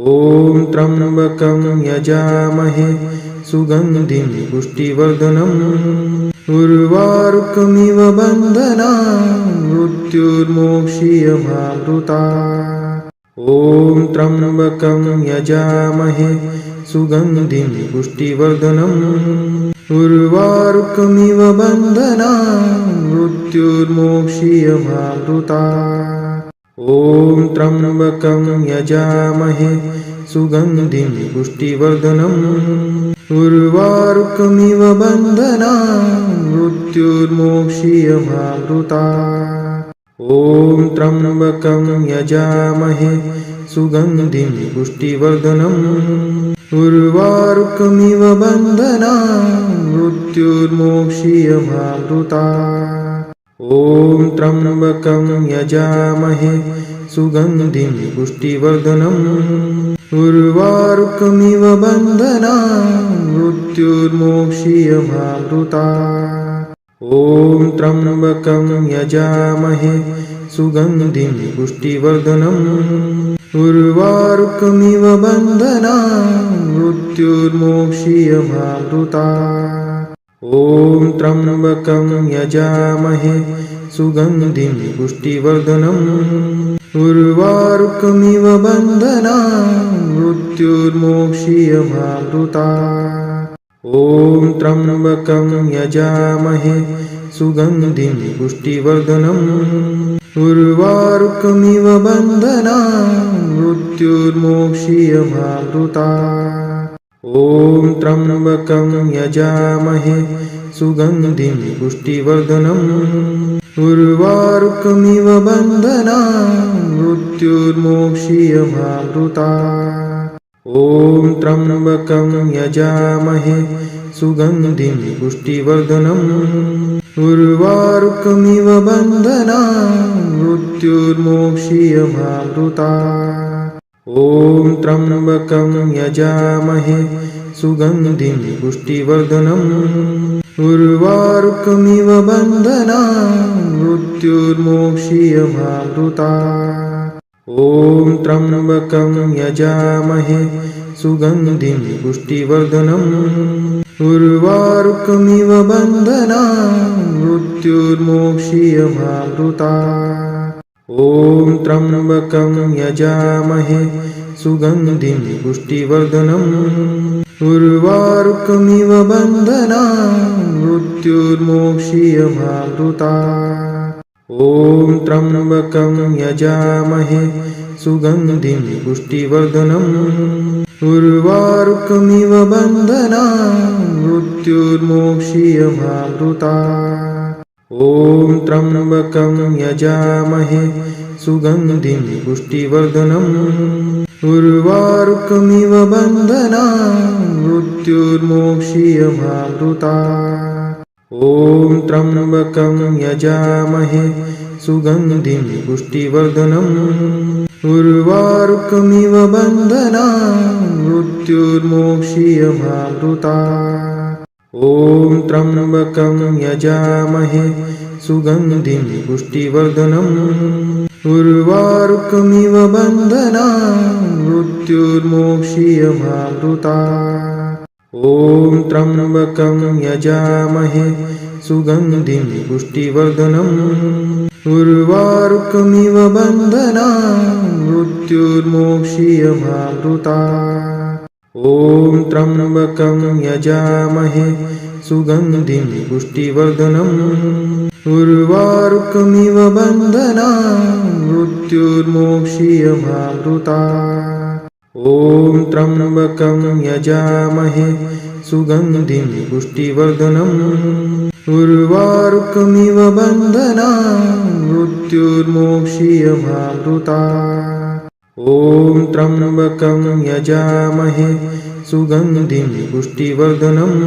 ॐ त्र्यम्बकं यजामहे सुगन्धिं पुष्टिवर्धनम् उर्वारुकमिव बन्धनान् मृत्युर्मोक्षीयमामृतात्। ॐ त्र्यम्बकं यजामहे सुगन्धिं पुष्टिवर्धनम् उर्वारुकमिव बन्धनान् मृत्युर्मोक्षीयमामृतात्। ॐ त्र्यम्बकं यजामहे सुगन्धिं पुष्टिवर्धनम् उर्वारुकमिव बन्धनान् मृत्युर्मोक्षीयमामृतात्। ॐ त्र्यम्बकं यजामहे सुगन्धिं पुष्टिवर्धनम् उर्वारुकमिव बन्धनान् मृत्युर्मोक्षीयमामृतात्। ॐ त्र्यम्बकं यजामहे सुगन्धिं पुष्टिवर्धनम् उर्वारुकमिव बन्धनान् मृत्युर्मोक्षीयमामृतात्। ॐ त्र्यम्बकं यजामहे सुगन्धिं पुष्टिवर्धनम् उर्वारुकमिव बन्धनान् मृत्युर्मोक्षीयमामृतात्। ॐ त्र्यम्बकं यजामहे सुगन्धिं पुष्टिवर्धनम् उर्वारुकमिव बन्धनान् मृत्युर्मोक्षीयमामृतात्। ॐ त्र्यम्बकं यजामहे सुगन्धिं पुष्टिवर्धनम् उर्वारुकमिव बन्धनान् मृत्युर्मोक्षीयमामृतात्। ॐ त्र्यम्बकं यजामहे सुगन्धिं पुष्टिवर्धनम् उर्वारुकमिव बन्धनान् मृत्युर्मोक्षीयमामृतात्। ॐ त्र्यम्बकं यजामहे सुगन्धिं पुष्टिवर्धनम् उर्वारुकमिव बन्धनान् मृत्युर्मोक्षीयमामृतात्। ॐ त्र्यम्बकं यजामहे सुगन्धिं पुष्टिवर्धनम् उर्वारुकमिव बन्धनान् मृत्युर्मोक्षीयमामृतात्। ॐ त्र्यम्बकं यजामहे सुगन्धिं पुष्टिवर्धनम् उर्वारुकमिव बन्धनान् मृत्युर्मोक्षीयमामृतात्। ॐ त्र्यम्बकं यजामहे सुगन्धिं पुष्टिवर्धनम् उर्वारुकमिव बन्धनान् मृत्युर्मोक्षीयमामृतात्। ॐ त्र्यम्बकं यजामहे सुगन्धिं पुष्टिवर्धनम् उर्वारुकमिव बन्धनान् मृत्युर्मोक्षीयमामृतात्। ॐ त्र्यम्बकं यजामहे सुगन्धिं पुष्टिवर्धनम् उर्वारुकमिव बन्धनान् मृत्युर्मोक्षीयमामृतात्। ॐ त्र्यम्बकं यजामहे सुगन्धिं पुष्टिवर्धनम् उर्वारुकमिव बन्धनान् मृत्युर्मोक्षीयमामृतात्। ॐ त्र्यम्बकं यजामहे सुगन्धिं पुष्टिवर्धनम् उर्वारुकमिव बन्धनान् मृत्युर्मोक्षीयमामृतात्। ॐ त्र्यम्बकं यजामहे सुगन्धिं पुष्टिवर्धनम् उर्वारुकमिव बन्धनान् मृत्युर्मोक्षीयमामृतात्। ॐ त्र्यम्बकं यजामहे सुगन्धिं पुष्टिवर्धनम् उर्वारुकमिव बन्धनान् मृत्युर्मोक्षीयमामृतात्। ॐ त्र्यम्बकं यजामहे सुगन्धिं पुष्टिवर्धनम् उर्वारुकमिव बन्धनान् मृत्युर्मोक्षीयमामृतात्। ॐ त्र्यम्बकं यजामहे सुगन्धिं पुष्टिवर्धनम्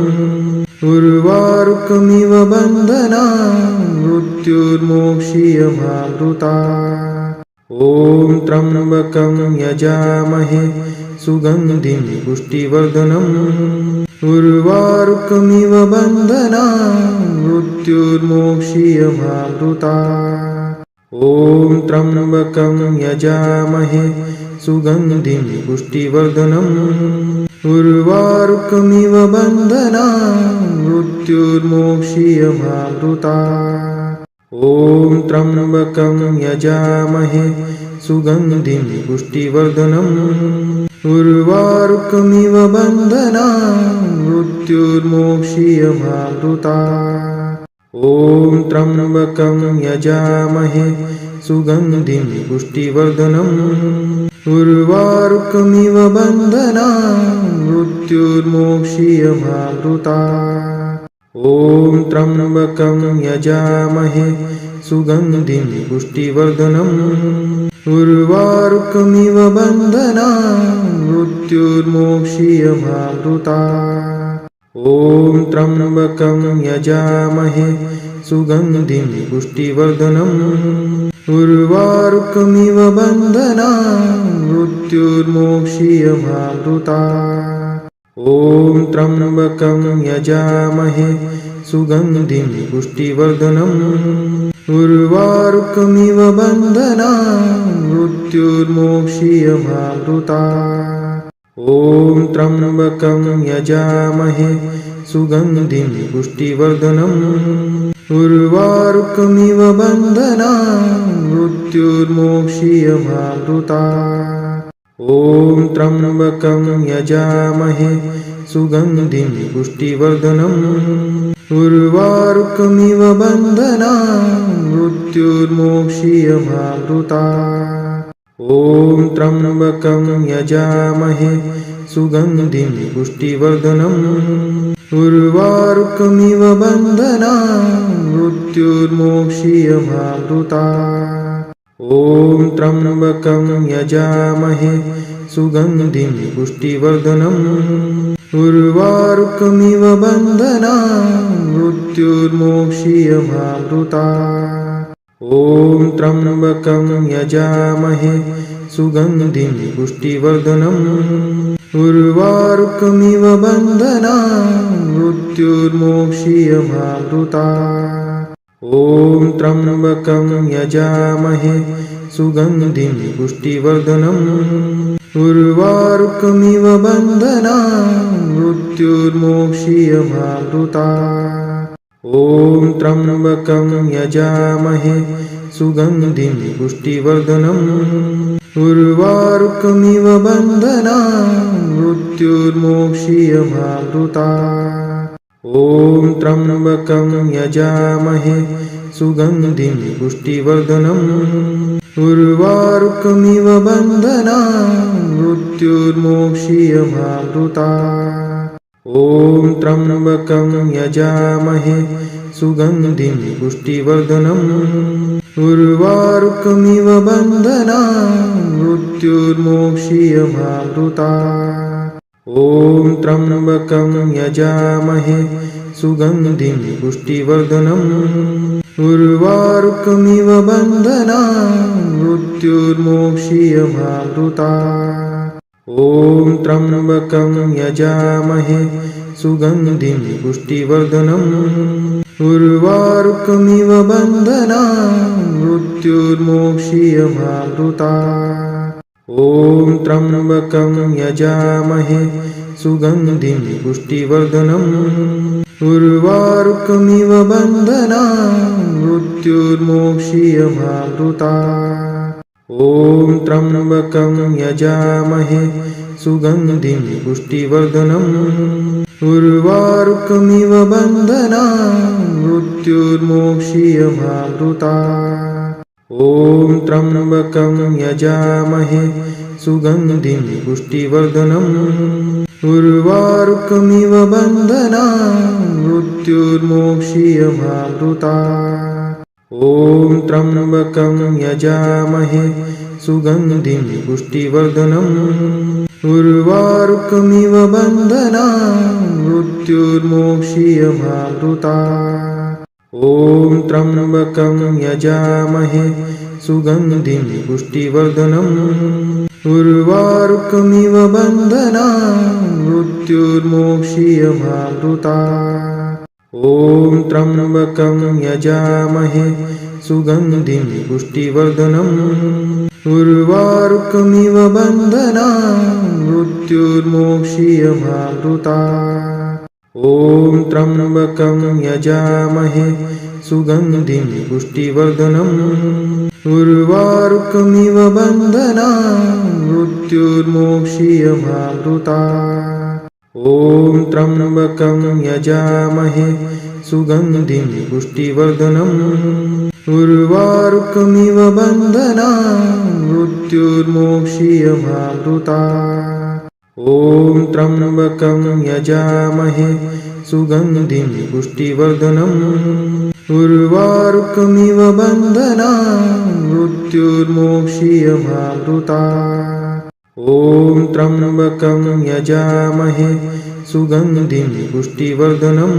उर्वारुकमिव बन्धनान् मृत्युर्मोक्षीयमामृतात्। ॐ त्र्यम्बकं यजामहे सुगन्धिं पुष्टिवर्धनम् उर्वारुकमिव बन्धनान् मृत्युर्मोक्षीयमामृतात्। ॐ त्र्यम्बकं यजामहे सुगन्धिं पुष्टिवर्धनम् उर्वारुकमिव बन्धनान् मृत्युर्मोक्षीयमामृतात् ॐ त्र्यम्बकं यजामहे सुगन्धिं पुष्टिवर्धनम् उर्वारुकमिव बन्धनान् मृत्युर्मोक्षीयमामृतात् ॐ त्र्यम्बकं यजामहे सुगन्धिं पुष्टिवर्धनम् उर्वारुकमिव बन्धनान् मृत्युर्मोक्षीयमामृतात् ॐ त्र्यम्बकं यजामहे सुगन्धिं पुष्टिवर्धनम् उर्वारुकमिव बन्धनान् मृत्युर्मोक्षीयमामृतात् ॐ त्र्यम्बकं यजामहे सुगन्धिं पुष्टिवर्धनम् उर्वारुकमिव बन्धनान् मृत्युर्मोक्षीयमामृतात् ॐ त्र्यम्बकं यजामहे सुगन्धिं पुष्टिवर्धनम् उर्वारुकमिव बन्धनान् मृत्युर्मोक्षीयमामृतात् ॐ त्र्यम्बकं यजामहे सुगन्धिं पुष्टिवर्धनम् उर्वारुकमिव बन्धनान् मृत्युर्मोक्षीयमामृतात् ॐ त्र्यम्बकं यजामहे सुगन्धिं पुष्टिवर्धनम् उर्वारुकमिव बन्धनान् मृत्युर्मोक्षीयमामृतात् ॐ त्र्यम्बकं यजामहे सुगन्धिं पुष्टिवर्धनम् उर्वारुकमिव बन्धनान् मृत्युर्मोक्षीयमामृतात् ॐ त्र्यम्बकं यजामहे सुगन्धिं पुष्टिवर्धनम् उर्वारुकमिव बन्धनान् मृत्युर्मोक्षीयमामृतात् ॐ त्र्यम्बकं यजामहे सुगन्धिं पुष्टिवर्धनम् उर्वारुकमिव बन्धनान् मृत्युर्मोक्षीयमामृतात् ॐ त्र्यम्बकं यजामहे सुगन्धिं पुष्टिवर्धनम् उर्वारुकमिव बन्धनान् मृत्युर्मोक्षीयमामृतात् ॐ त्र्यम्बकं यजामहे सुगन्धिं पुष्टिवर्धनम् उर्वारुकमिव बन्धनान् मृत्युर्मोक्षीयमामृतात् ॐ त्र्यम्बकं यजामहे सुगन्धिं पुष्टिवर्धनम् उर्वारुकमिव बन्धनान् मृत्युर्मोक्षीयमामृतात् ॐ त्र्यम्बकं यजामहे सुगन्धिं पुष्टिवर्धनम् उर्वारुकमिव बन्धनान् मृत्युर्मोक्षीयमामृतात् ॐ त्र्यम्बकं यजामहे सुगन्धिं पुष्टिवर्धनम् उर्वारुकमिव बन्धनान् मृत्युर्मोक्षीयमामृतात् ॐ त्र्यम्बकं यजामहे सुगन्धिं पुष्टिवर्धनम् उर्वारुकमिव बन्धनान् मृत्युर्मोक्षीयमामृतात् ॐ त्र्यम्बकं यजामहे सुगन्धिं पुष्टिवर्धनम् उर्वारुकमिव बन्धनान् मृत्युर्मोक्षीयमामृतात् ॐ त्र्यम्बकं यजामहे सुगन्धिं पुष्टिवर्धनम् उर्वारुकमिव बन्धनान् मृत्युर्मोक्षीयमामृतात् ॐ त्र्यम्बकं यजामहे सुगन्धिं पुष्टिवर्धनम् उर्वारुकमिव बन्धनान् मृत्युर्मोक्षीयमामृतात् ॐ त्र्यम्बकं यजामहे सुगन्धिं पुष्टिवर्धनम् उर्वारुकमिव बन्धनान् मृत्युर्मोक्षीयमामृतात् ॐ त्र्यम्बकं यजामहे सुगन्धिं पुष्टिवर्धनम् उर्वारुकमिव बन्धनान् मृत्युर्मोक्षीयमामृतात् ॐ त्र्यम्बकं यजामहे सुगन्धिं पुष्टिवर्धनम् उर्वारुकमिव बन्धनान् मृत्युर्मोक्षीयमामृतात् ॐ त्र्यम्बकं यजामहे सुगन्धिं पुष्टिवर्धनम् उर्वारुकमिव बन्धनान् मृत्युर्मोक्षीयमामृतात् ॐ त्र्यम्बकं यजामहे सुगन्धिं पुष्टिवर्धनम् उर्वारुकमिव बन्धनान् मृत्युर्मोक्षीयमामृतात् ॐ त्र्यम्बकं यजामहे सुगन्धिं पुष्टिवर्धनम् उर्वारुकमिव बन्धनान् मृत्युर्मोक्षीयमामृतात् ॐ त्र्यम्बकं यजामहे सुगन्धिं पुष्टिवर्धनम्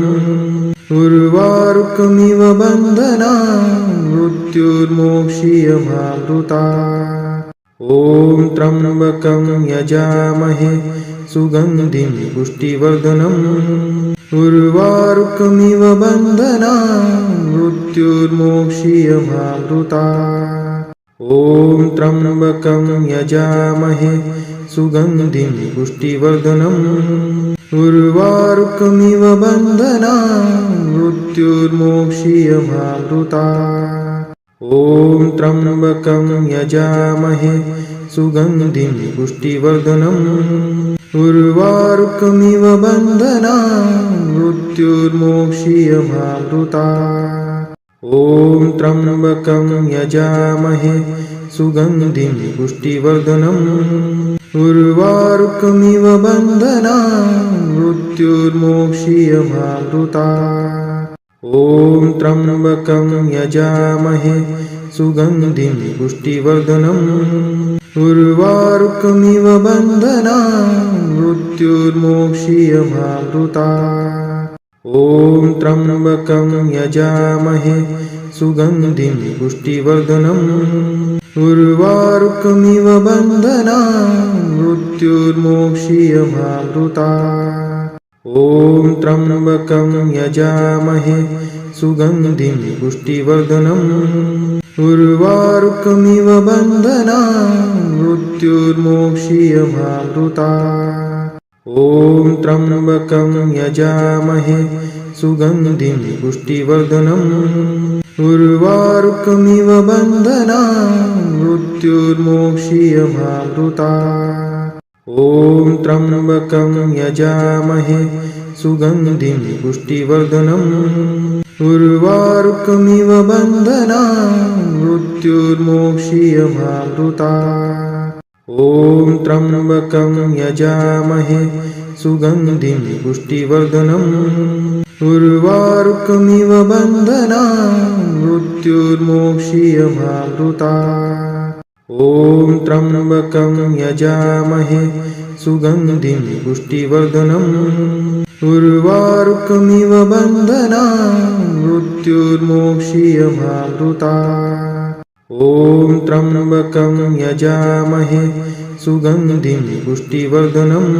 उर्वारुकमिव बन्धनान् मृत्युर्मोक्षीयमामृतात् ॐ त्र्यम्बकं यजामहे सुगन्धिं पुष्टिवर्धनम् उर्वारुकमिव बन्धनान् मृत्युर्मोक्षीयमामृतात् ॐ त्र्यम्बकं यजामहे सुगन्धिं पुष्टिवर्धनम् उर्वारुकमिव बन्धनान् मृत्युर्मोक्षीयमामृतात् ॐ त्र्यम्बकं यजामहे सुगन्धिं पुष्टिवर्धनम् उर्वारुकमिव बन्धनान् मृत्युर्मोक्षीयमामृतात् ॐ त्र्यम्बकं यजामहे सुगन्धिं पुष्टिवर्धनम् उर्वारुकमिव बन्धनान् मृत्युर्मोक्षीयमामृतात् ॐ त्र्यम्बकं यजामहे सुगन्धिं पुष्टिवर्धनम् उर्वारुकमिव बन्धनान् मृत्युर्मोक्षीयमामृतात् ॐ त्र्यम्बकं यजामहे सुगन्धिं पुष्टिवर्धनम् उर्वारुकमिव बन्धनान् मृत्युर्मोक्षीयमामृतात् ॐ त्र्यम्बकं यजामहे सुगन्धिं पुष्टिवर्धनम् उर्वारुकमिव बन्धनान् मृत्युर्मोक्षीयमामृतात् ॐ त्र्यम्बकं यजामहे सुगन्धिं पुष्टिवर्धनम् उर्वारुकमिव बन्धनान् मृत्युर्मोक्षीयमामृतात् ॐ त्र्यम्बकं यजामहे सुगन्धिं पुष्टिवर्धनम् उर्वारुकमिव बन्धनान् मृत्युर्मोक्षीयमामृतात् ॐ त्र्यम्बकं यजामहे सुगन्धिं पुष्टिवर्धनम् उर्वारुकमिव बन्धनान् मृत्युर्मोक्षीयमामृतात् ॐ त्र्यम्बकं यजामहे सुगन्धिं पुष्टिवर्धनम् उर्वारुकमिव बन्धनान् मृत्युर्मोक्षीयमामृतात् ॐ त्र्यम्बकं यजामहे सुगन्धिं पुष्टिवर्धनम्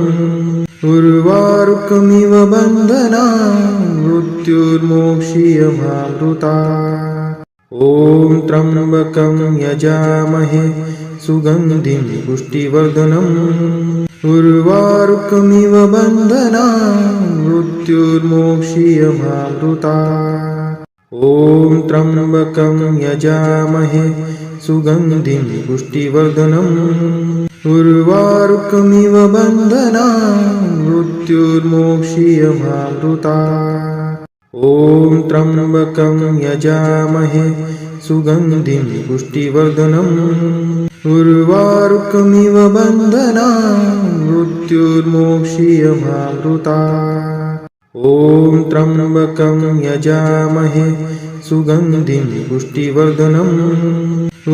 उर्वारुकमिव बन्धनान् मृत्युर्मोक्षीयमामृतात् ॐ त्र्यम्बकं यजामहे सुगन्धिं पुष्टिवर्धनम् उर्वारुकमिव बन्धनान् मृत्युर्मोक्षीयमामृतात् ॐ त्र्यम्बकं यजामहे सुगन्धिं पुष्टिवर्धनम् उर्वारुकमिव बन्धनान् मृत्युर्मोक्षीयमामृतात् ॐ त्र्यम्बकं यजामहे सुगन्धिं पुष्टिवर्धनम् उर्वारुकमिव बन्धनान् मृत्युर्मोक्षीयमामृतात् ॐ त्र्यम्बकं यजामहे सुगन्धिं पुष्टिवर्धनम्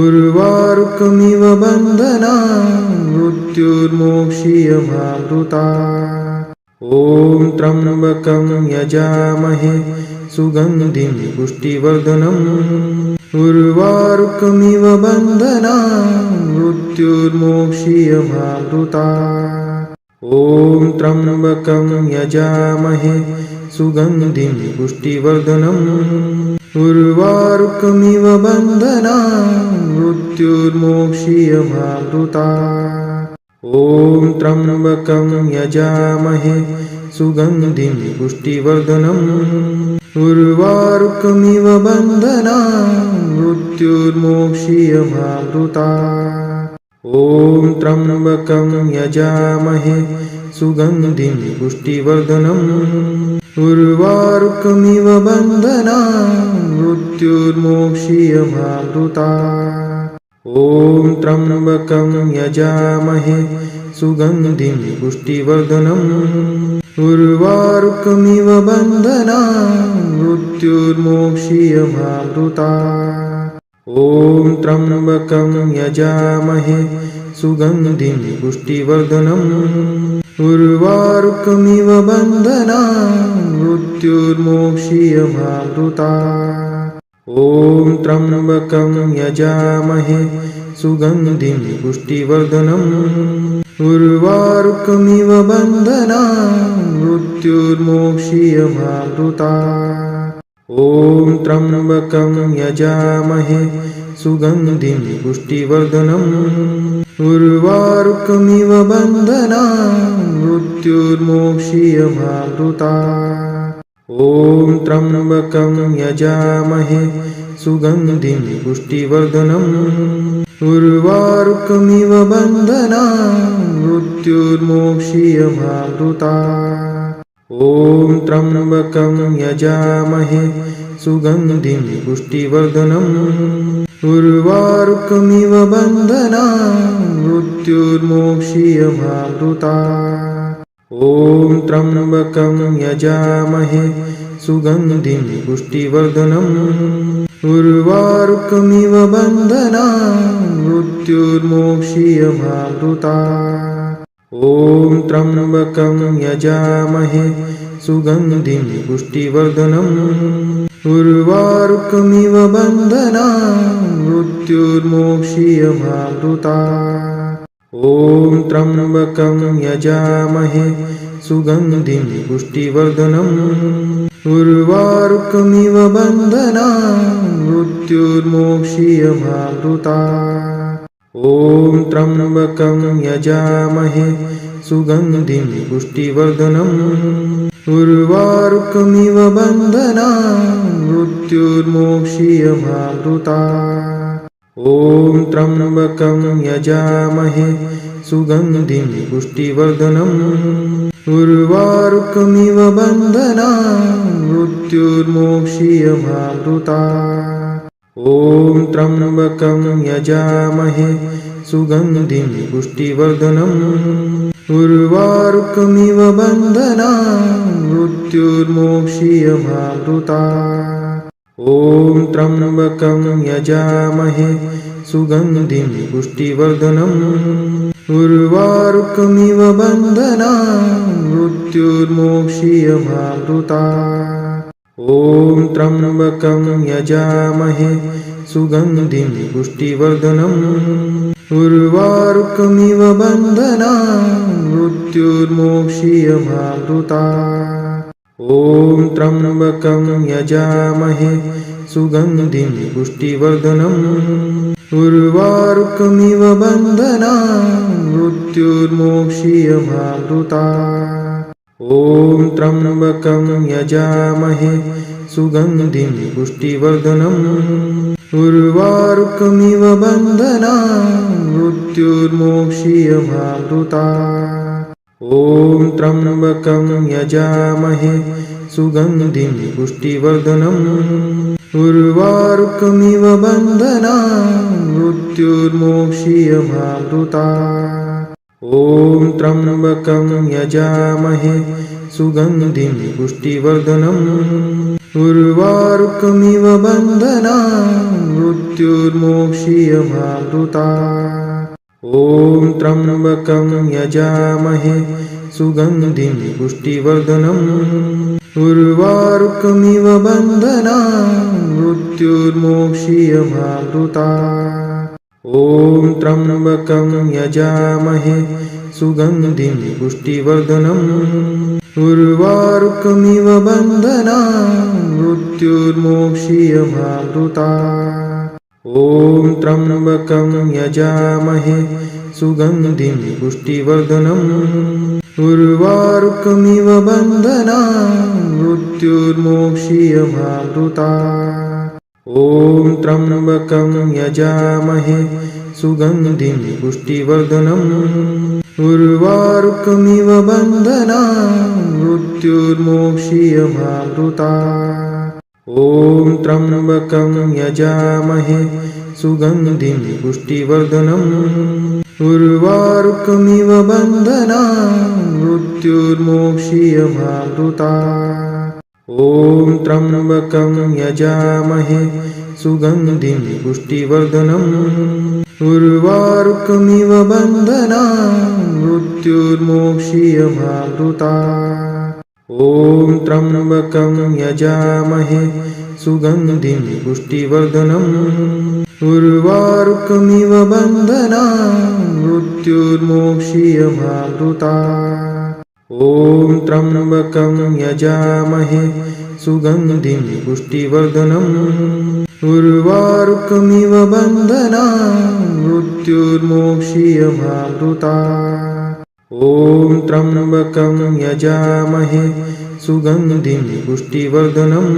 उर्वारुकमिव बन्धनान् मृत्युर्मोक्षीयमामृतात् ॐ त्र्यम्बकं यजामहे सुगन्धिं पुष्टिवर्धनम् उर्वारुकमिव बन्धनान् मृत्युर्मोक्षीयमामृतात् ॐ त्र्यम्बकं यजामहे सुगन्धिं पुष्टिवर्धनम् उर्वारुकमिव बन्धनान् मृत्युर्मोक्षीयमामृतात् ॐ त्र्यम्बकं यजामहे सुगन्धिं पुष्टिवर्धनम् उर्वारुकमिव बन्धनान् मृत्युर्मोक्षीयमामृतात् ॐ त्र्यम्बकं यजामहे सुगन्धिं पुष्टिवर्धनम् उर्वारुकमिव बन्धनान् मृत्युर्मोक्षीयमामृतात् ॐ त्र्यम्बकं यजामहे सुगन्धिं पुष्टिवर्धनम् उर्वारुकमिव बन्धनान् मृत्युर्मोक्षीयमामृतात् ॐ त्र्यम्बकं यजामहे सुगन्धिं पुष्टिवर्धनम् उर्वारुकमिव बन्धनान् मृत्युर्मोक्षीयमामृतात् ॐ त्र्यम्बकं यजामहे सुगन्धिं पुष्टिवर्धनम् उर्वारुकमिव बन्धनान् मृत्युर्मोक्षीयमामृतात् ॐ त्र्यम्बकं यजामहे सुगन्धिं पुष्टिवर्धनम् उर्वारुकमिव बन्धनान् मृत्युर्मोक्षीयमामृतात् ॐ त्र्यम्बकं यजामहे सुगन्धिं पुष्टिवर्धनम् उर्वारुकमिव बन्धनान् मृत्युर्मोक्षीयमामृतात् ॐ त्र्यम्बकं यजामहे सुगन्धिं पुष्टिवर्धनम् उर्वारुकमिव बन्धनान् मृत्युर्मोक्षीयमामृतात् ॐ त्र्यम्बकं यजामहे सुगन्धिं पुष्टिवर्धनम् उर्वारुकमिव बन्धनान् मृत्युर्मोक्षीयमामृतात् ॐ त्र्यम्बकं यजामहे सुगन्धिं पुष्टिवर्धनम् उर्वारुकमिव बन्धनान् मृत्युर्मोक्षीयमामृतात् ॐ त्र्यम्बकं यजामहे सुगन्धिं पुष्टिवर्धनम् उर्वारुकमिव बन्धनान् मृत्युर्मोक्षीयमामृतात् ॐ त्र्यम्बकं यजामहे सुगन्धिं पुष्टिवर्धनम् उर्वारुकमिव बन्धनान् मृत्युर्मोक्षीयमामृतात् ॐ त्र्यम्बकं यजामहे सुगन्धिं पुष्टिवर्धनम् उर्वारुकमिव बन्धनान् मृत्युर्मोक्षीयमामृतात् ॐ त्र्यम्बकं यजामहे सुगन्धिं पुष्टिवर्धनम् उर्वारुकमिव बन्धनान् मृत्युर्मोक्षीयमामृतात् ॐ त्र्यम्बकं यजामहे सुगन्धिं पुष्टिवर्धनम् उर्वारुकमिव बन्धनान् मृत्युर्मोक्षीयमामृतात् ॐ त्र्यम्बकं यजामहे सुगन्धिं पुष्टिवर्धनम् उर्वारुकमिव बन्धनान् मृत्युर्मोक्षीयमामृतात् ॐ त्र्यम्बकं यजामहे सुगन्धिं पुष्टिवर्धनम् उर्वारुकमिव बन्धनान् मृत्युर्मोक्षीयमामृतात् ॐ त्र्यम्बकं यजामहे सुगन्धिं पुष्टिवर्धनम् उर्वारुकमिव बन्धनान् मृत्युर्मोक्षीयमामृतात् ॐ त्र्यम्बकं यजामहे सुगन्धिं पुष्टिवर्धनम् उर्वारुकमिव बन्धनान् मृत्युर्मोक्षीयमामृतात् ॐ त्र्यम्बकं यजामहे सुगन्धिं पुष्टिवर्धनम् उर्वारुकमिव बन्धनान् मृत्युर्मोक्षीयमामृतात् ॐ त्र्यम्बकं यजामहे सुगन्धिं पुष्टिवर्धनम् उर्वारुकमिव बन्धनान् मृत्युर्मोक्षीयमामृतात् ॐ त्र्यम्बकं यजामहे सुगन्धिं पुष्टिवर्धनम् उर्वारुकमिव बन्धनान् मृत्युर्मोक्षीयमामृतात् ॐ त्र्यम्बकं यजामहे सुगन्धिं पुष्टिवर्धनम् उर्वारुकमिव बन्धनान् मृत्युर्मोक्षीयमामृतात् ॐ त्र्यम्बकं यजामहे सुगन्धिं पुष्टिवर्धनम् उर्वारुकमिव बन्धनान् मृत्युर्मोक्षीयमामृतात् ॐ त्र्यम्बकं यजामहे सुगन्धिं पुष्टिवर्धनम् उर्वारुकमिव बन्धनान् मृत्युर्मोक्षीयमामृतात् ॐ त्र्यम्बकं यजामहे सुगन्धिं पुष्टिवर्धनम् उर्वारुकमिव बन्धनान् मृत्युर्मोक्षीयमामृतात् ॐ त्र्यम्बकं यजामहे सुगन्धिं पुष्टिवर्धनम् उर्वारुकमिव बन्धनान् मृत्युर्मोक्षीयमामृतात् ॐ त्र्यम्बकं यजामहे सुगन्धिं पुष्टिवर्धनम् उर्वारुकमिव बन्धनान् मृत्युर्मोक्षीयमामृतात् ॐ त्र्यम्बकं यजामहे सुगन्धिं पुष्टिवर्धनम्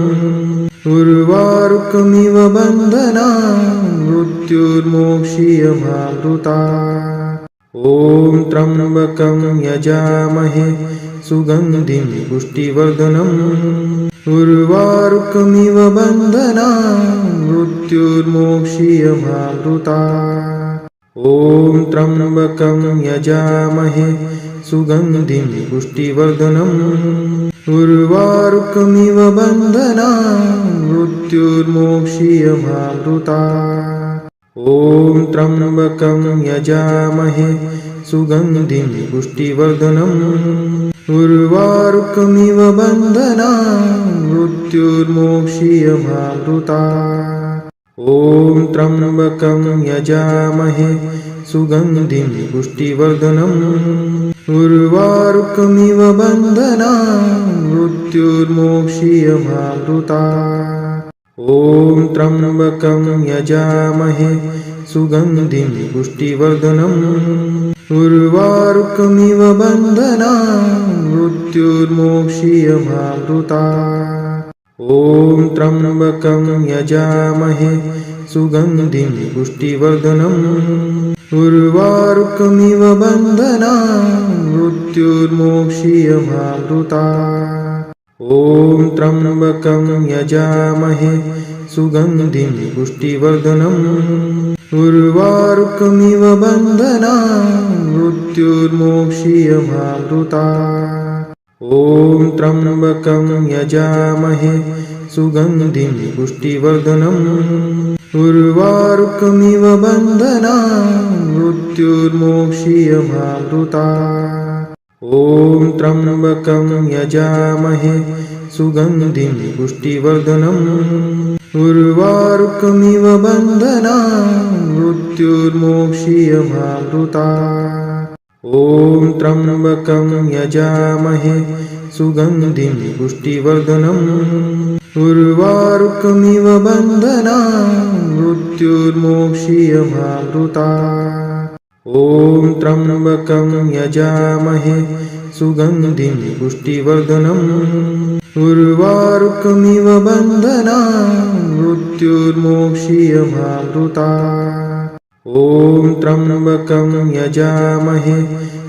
उर्वारुकमिव बन्धनान् मृत्युर्मोक्षीयमामृतात् ॐ त्र्यम्बकं यजामहे सुगन्धिं पुष्टिवर्धनम् उर्वारुकमिव बन्धनान् मृत्युर्मोक्षीयमामृतात् ॐ त्र्यम्बकं यजामहे सुगन्धिं पुष्टिवर्धनम् उर्वारुकमिव बन्धनान् मृत्युर्मोक्षीयमामृतात् ॐ त्र्यम्बकं यजामहे सुगन्धिं पुष्टिवर्धनम् उर्वारुकमिव बन्धनान् मृत्युर्मोक्षीयमामृतात् ॐ त्र्यम्बकं यजामहे सुगन्धिं पुष्टिवर्धनम् उर्वारुकमिव बन्धनान् मृत्युर्मोक्षीयमामृतात् ॐ त्र्यम्बकं यजामहे सुगन्धिं पुष्टिवर्धनम् उर्वारुकमिव बन्धनान् मृत्युर्मोक्षीयमामृतात् ॐ त्र्यम्बकं यजामहे सुगन्धिं पुष्टिवर्धनम् उर्वारुकमिव बन्धनान् मृत्युर्मोक्षीयमामृतात् ॐ त्र्यम्बकं यजामहे सुगन्धिं पुष्टिवर्धनम् उर्वारुकमिव बन्धनान् मृत्युर्मोक्षीयमामृतात् ॐ त्र्यम्बकं यजामहे सुगन्धिं पुष्टिवर्धनम् उर्वारुकमिव बन्धनान् मृत्युर्मोक्षीयमामृतात् ॐ त्र्यम्बकं यजामहे सुगन्धिं पुष्टिवर्धनम् उर्वारुकमिव बन्धनान् मृत्युर्मोक्षीयमामृतात् ॐ त्र्यम्बकं यजामहे सुगन्धिं पुष्टिवर्धनम् उर्वारुकमिव बन्धनान् मृत्युर्मोक्षीयमामृतात् ॐ त्र्यम्बकं यजामहे सुगन्धिं पुष्टिवर्धनम् उर्वारुकमिव बन्धनान् मृत्युर्मोक्षीयमामृतात् ॐ त्र्यम्बकं यजामहे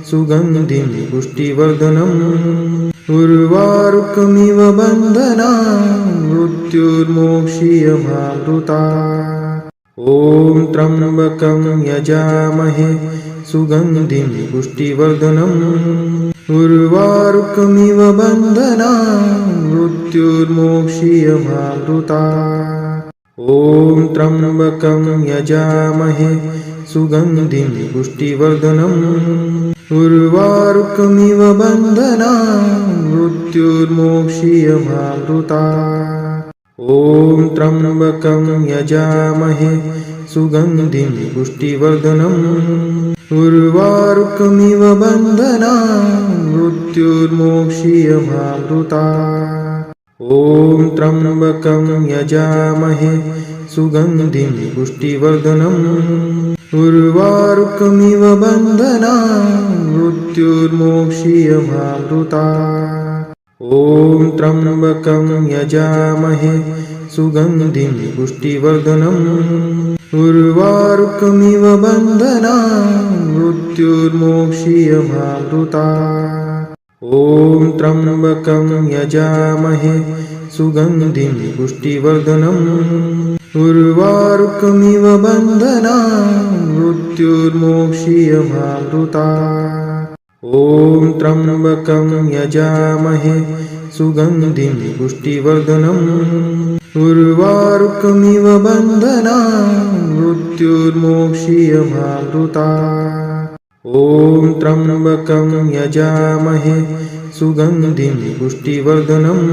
सुगन्धिं पुष्टिवर्धनम् उर्वारुकमिव बन्धनान् मृत्युर्मोक्षीयमामृतात् ॐ त्र्यम्बकं यजामहे सुगन्धिं पुष्टिवर्धनम् उर्वारुकमिव बन्धनान् मृत्युर्मोक्षीयमामृतात् ॐ त्र्यम्बकं यजामहे सुगन्धिं पुष्टिवर्धनम् उर्वारुकमिव बन्धनान् मृत्युर्मोक्षीयमामृतात् ॐ त्र्यम्बकं यजामहे सुगन्धिं पुष्टिवर्धनम् उर्वारुकमिव बन्धनान् मृत्युर्मोक्षीयमामृतात् ॐ त्र्यम्बकं यजामहे सुगन्धिं पुष्टिवर्धनम् उर्वारुकमिव बन्धनान् मृत्युर्मोक्षीयमामृतात् ॐ त्र्यम्बकं यजामहे सुगन्धिं पुष्टिवर्धनम् उर्वारुकमिव बन्धनान् मृत्युर्मोक्षीयमामृतात् ॐ त्र्यम्बकं यजामहे सुगन्धिं पुष्टिवर्धनम् उर्वारुकमिव बन्धनान् मृत्युर्मोक्षीयमामृतात् ॐ त्र्यम्बकं यजामहे सुगन्धिं पुष्टिवर्धनम् उर्वारुकमिव बन्धनान् मृत्युर्मोक्षीयमामृतात् ॐ त्र्यम्बकं यजामहे सुगन्धिं पुष्टिवर्धनम्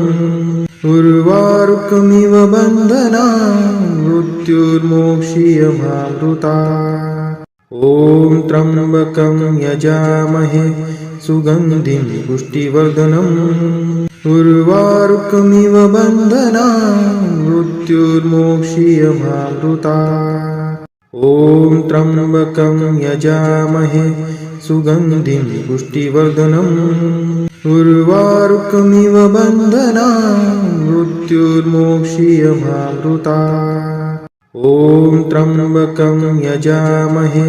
उर्वारुकमिव बन्धनान् मृत्युर्मोक्षीयमामृतात् ॐ त्र्यम्बकं यजामहे सुगन्धिं पुष्टिवर्धनम् उर्वारुकमिव बन्धनान् मृत्युर्मोक्षीयमामृतात् ॐ त्र्यम्बकं यजामहे सुगन्धिं पुष्टिवर्धनम् उर्वारुकमिव बन्धनान् मृत्युर्मोक्षीयमामृतात् ॐ त्र्यम्बकं यजामहे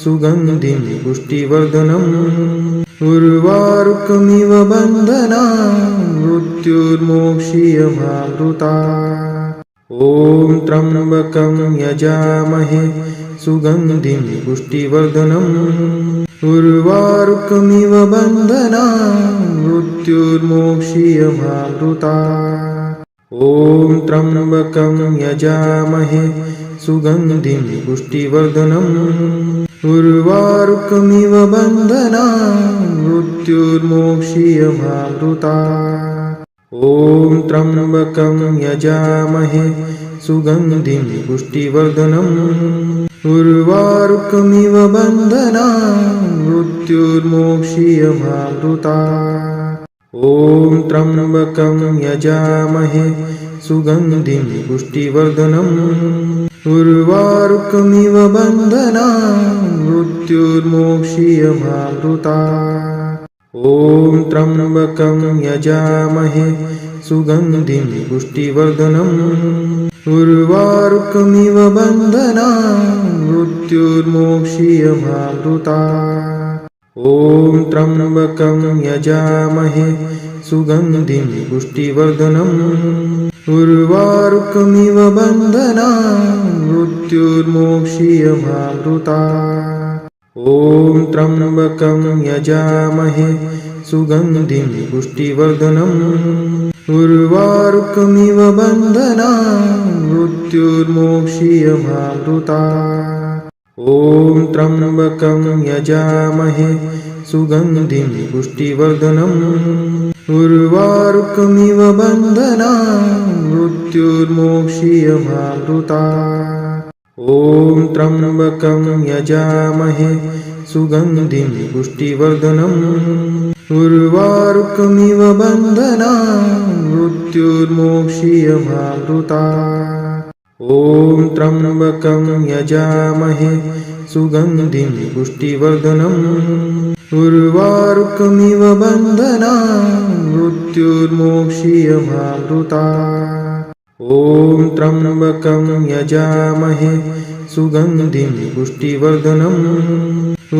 सुगन्धिं पुष्टिवर्धनम् उर्वारुकमिव बन्धनान् मृत्युर्मोक्षीयमामृतात् ॐ त्र्यम्बकं यजामहे सुगन्धिं पुष्टिवर्धनम् उर्वारुकमिव बन्धनान् मृत्युर्मोक्षीयमामृतात् ॐ त्र्यम्बकं यजामहे सुगन्धिं पुष्टिवर्धनम् उर्वारुकमिव बन्धनान् मृत्युर्मोक्षीयमामृतात् ॐ त्र्यम्बकं यजामहे सुगन्धिं पुष्टिवर्धनम् उर्वारुकमिव बन्धनान् मृत्युर्मोक्षीयमामृतात् ॐ त्र्यम्बकं यजामहे सुगन्धिं पुष्टिवर्धनम् उर्वारुकमिव बन्धनान् मृत्युर्मोक्षीयमामृतात् ॐ त्र्यम्बकं यजामहे सुगन्धिं पुष्टिवर्धनम् उर्वारुकमिव बन्धनान् मृत्युर्मोक्षीयमामृतात् ॐ त्र्यम्बकं यजामहे सुगन्धिं पुष्टिवर्धनम् उर्वारुकमिव बन्धनान् मृत्युर्मोक्षीयमामृतात् ॐ त्र्यम्बकं यजामहे सुगन्धिं पुष्टिवर्धनम् उर्वारुकमिव बन्धनान् मृत्युर्मोक्षीयमामृतात् ॐ त्र्यम्बकं यजामहे सुगन्धिं पुष्टिवर्धनम् उर्वारुकमिव बन्धनान् मृत्युर्मोक्षीयमामृतात् ॐ त्र्यम्बकं यजामहे सुगन्धिं पुष्टिवर्धनम् उर्वारुकमिव बन्धनान् मृत्युर्मोक्षीयमामृतात् ॐ त्र्यम्बकं यजामहे सुगन्धिं पुष्टिवर्धनम् उर्वारुकमिव बन्धनान् मृत्युर्मोक्षीयमामृतात् ॐ त्र्यम्बकं यजामहे सुगन्धिं पुष्टिवर्धनम्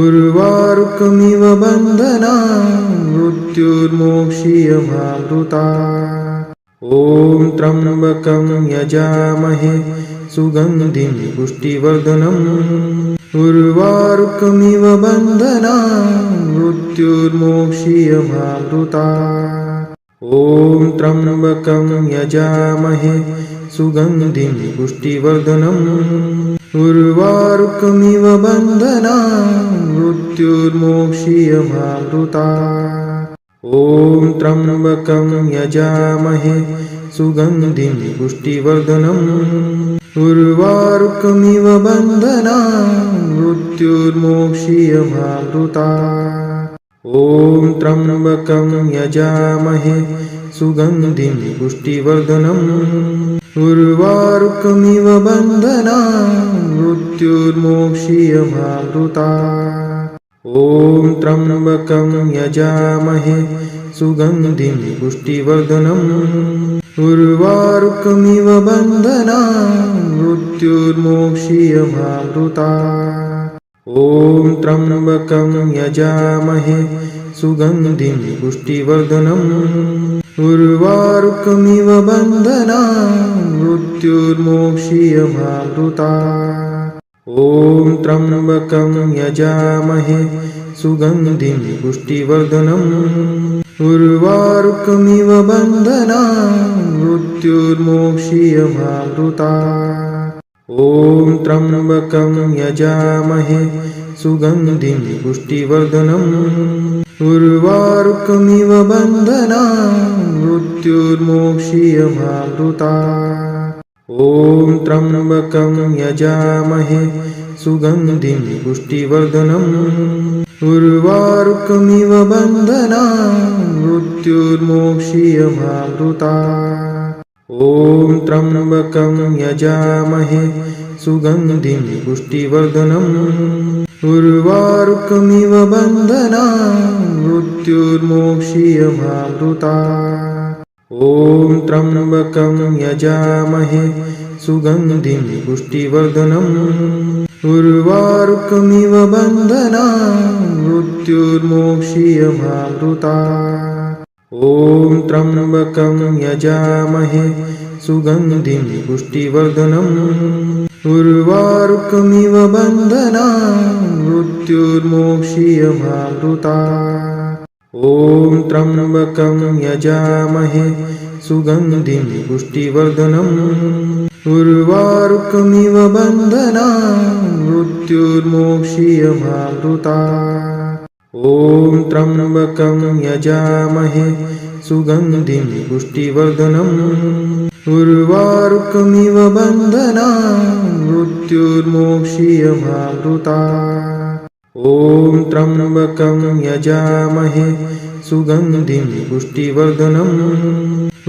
उर्वारुकमिव बन्धनान् मृत्युर्मोक्षीयमामृतात् ॐ त्र्यम्बकं यजामहे सुगन्धिं पुष्टिवर्धनम् उर्वारुकमिव बन्धनान् मृत्युर्मोक्षीयमामृतात् ॐ त्र्यम्बकं यजामहे सुगन्धिं पुष्टिवर्धनम् उर्वारुकमिव बन्धनान् मृत्युर्मोक्षीयमामृतात् ॐ त्र्यम्बकं यजामहे सुगन्धिं पुष्टिवर्धनम् उर्वारुकमिव बन्धनान् मृत्युर्मोक्षीयमामृतात् ॐ त्र्यम्बकं यजामहे सुगन्धिं पुष्टिवर्धनम् उर्वारुकमिव बन्धनान् मृत्युर्मोक्षीयमामृतात् ॐ त्र्यम्बकं यजामहे सुगन्धिं पुष्टिवर्धनम् उर्वारुकमिव बन्धनान् मृत्युर्मोक्षीयमामृतात् ॐ त्र्यम्बकं यजामहे सुगन्धिं पुष्टिवर्धनम् उर्वारुकमिव बन्धनान् मृत्युर्मोक्षीयमामृतात् ॐ त्र्यम्बकं यजामहे सुगन्धिं पुष्टिवर्धनम् उर्वारुकमिव बन्धनान् मृत्युर्मोक्षीयमामृतात् ॐ त्र्यम्बकं यजामहे सुगन्धिं पुष्टिवर्धनम् उर्वारुकमिव बन्धनान् मृत्युर्मोक्षीयमामृतात् ॐ त्र्यम्बकं यजामहे सुगन्धिं पुष्टिवर्धनम् उर्वारुकमिव बन्धनान् मृत्युर्मोक्षीयमामृतात् ॐ त्र्यम्बकं यजामहे सुगन्धिं पुष्टिवर्धनम् उर्वारुकमिव बन्धनान् मृत्युर्मोक्षीयमामृतात् ॐ त्र्यम्बकं यजामहे सुगन्धिं पुष्टिवर्धनम् उर्वारुकमिव बन्धनान् मृत्युर्मोक्षीयमामृतात् ॐ त्र्यम्बकं यजामहे सुगन्धिं पुष्टिवर्धनम् उर्वारुकमिव बन्धनान् मृत्युर्मोक्षीयमामृतात् ॐ त्र्यम्बकं यजामहे सुगन्धिं पुष्टिवर्धनम् उर्वारुकमिव बन्धनान् मृत्युर्मोक्षीयमामृतात् ॐ त्र्यम्बकं यजामहे सुगन्धिं पुष्टिवर्धनम् उर्वारुकमिव बन्धनान् मृत्युर्मोक्षीयमामृतात् ॐ त्र्यम्बकं यजामहे सुगन्धिं पुष्टिवर्धनम्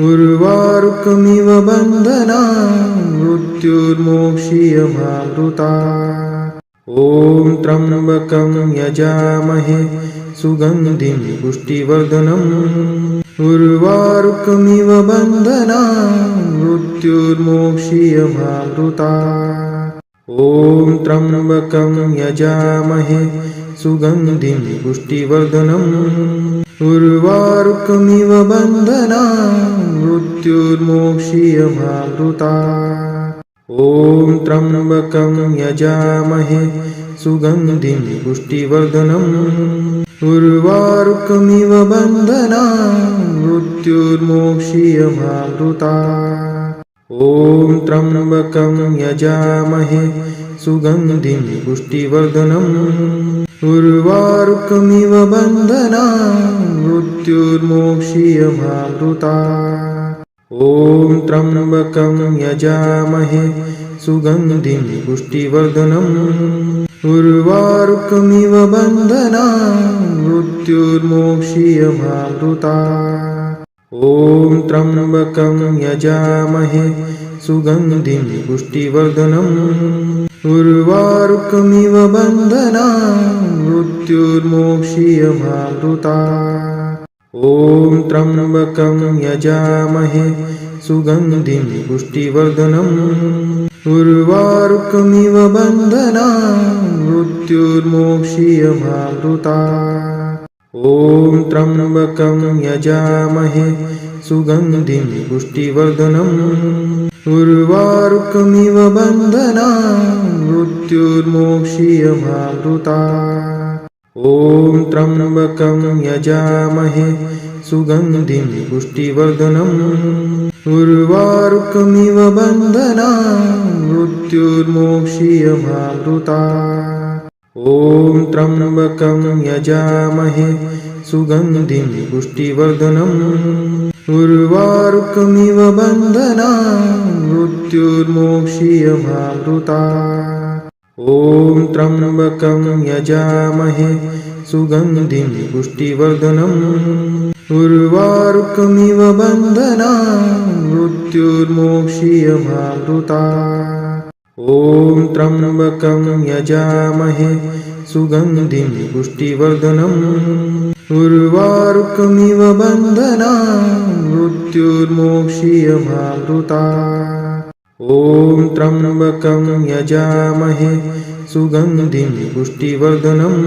उर्वारुकमिव बन्धनान् मृत्युर्मोक्षीयमामृतात् ॐ त्र्यम्बकं यजामहे सुगन्धिं पुष्टिवर्धनम् उर्वारुकमिव बन्धनान् मृत्युर्मोक्षीयमामृतात् ॐ त्र्यम्बकं यजामहे सुगन्धिं पुष्टिवर्धनम् उर्वारुकमिव बन्धनान् मृत्युर्मोक्षीयमामृतात् ॐ त्र्यम्बकं यजामहे सुगन्धिं पुष्टिवर्धनम् उर्वारुकमिव बन्धनान् मृत्युर्मोक्षीयमामृतात् ॐ त्र्यम्बकं यजामहे सुगन्धिं पुष्टिवर्धनम् उर्वारुकमिव बन्धनान् मृत्युर्मोक्षीयमामृतात् ॐ त्र्यम्बकं यजामहे सुगन्धिं पुष्टिवर्धनम् उर्वारुकमिव बन्धनान् मृत्युर्मोक्षीयमामृतात् ॐ त्र्यम्बकं यजामहे सुगन्धिं पुष्टिवर्धनम् उर्वारुकमिव बन्धनान् मृत्युर्मोक्षीयमामृतात् ॐ त्र्यम्बकं यजामहे सुगन्धिं पुष्टिवर्धनम् उर्वारुकमिव बन्धनान् मृत्युर्मोक्षीयमामृतात् ॐ त्र्यम्बकं यजामहे सुगन्धिं पुष्टिवर्धनम् उर्वारुकमिव बन्धनान् मृत्युर्मोक्षीयमामृतात् ॐ त्र्यम्बकं यजामहे सुगन्धिं पुष्टिवर्धनम् उर्वारुकमिव बन्धनान् मृत्युर्मोक्षीयमामृतात् ॐ त्र्यम्बकं यजामहे सुगन्धिं पुष्टिवर्धनम् उर्वारुकमिव बन्धनान् मृत्युर्मोक्षीयमामृतात् ॐ त्र्यम्बकं यजामहे सुगन्धिं पुष्टिवर्धनम् उर्वारुकमिव बन्धनान् मृत्युर्मोक्षीयमामृतात् ॐ त्र्यम्बकं यजामहे सुगन्धिं पुष्टिवर्धनम् उर्वारुकमिव बन्धनान् मृत्युर्मोक्षीयमामृतात् ॐ त्र्यम्बकं यजामहे सुगन्धिं पुष्टिवर्धनम्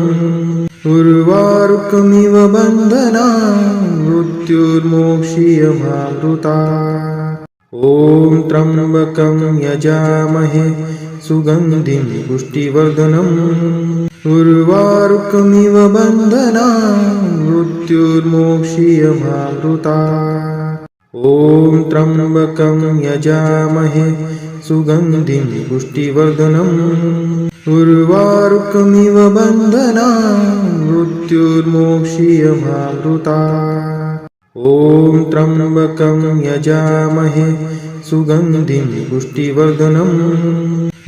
उर्वारुकमिव बन्धनान् मृत्युर्मोक्षीयमामृतात् ॐ त्र्यम्बकं यजामहे सुगन्धिं पुष्टिवर्धनम् उर्वारुकमिव बन्धनान् मृत्युर्मोक्षीयमामृतात् ॐ त्र्यम्बकं यजामहे सुगन्धिं पुष्टिवर्धनम् उर्वारुकमिव बन्धनान् मृत्युर्मोक्षीयमामृतात् ॐ त्र्यम्बकं यजामहे सुगन्धिं पुष्टिवर्धनम्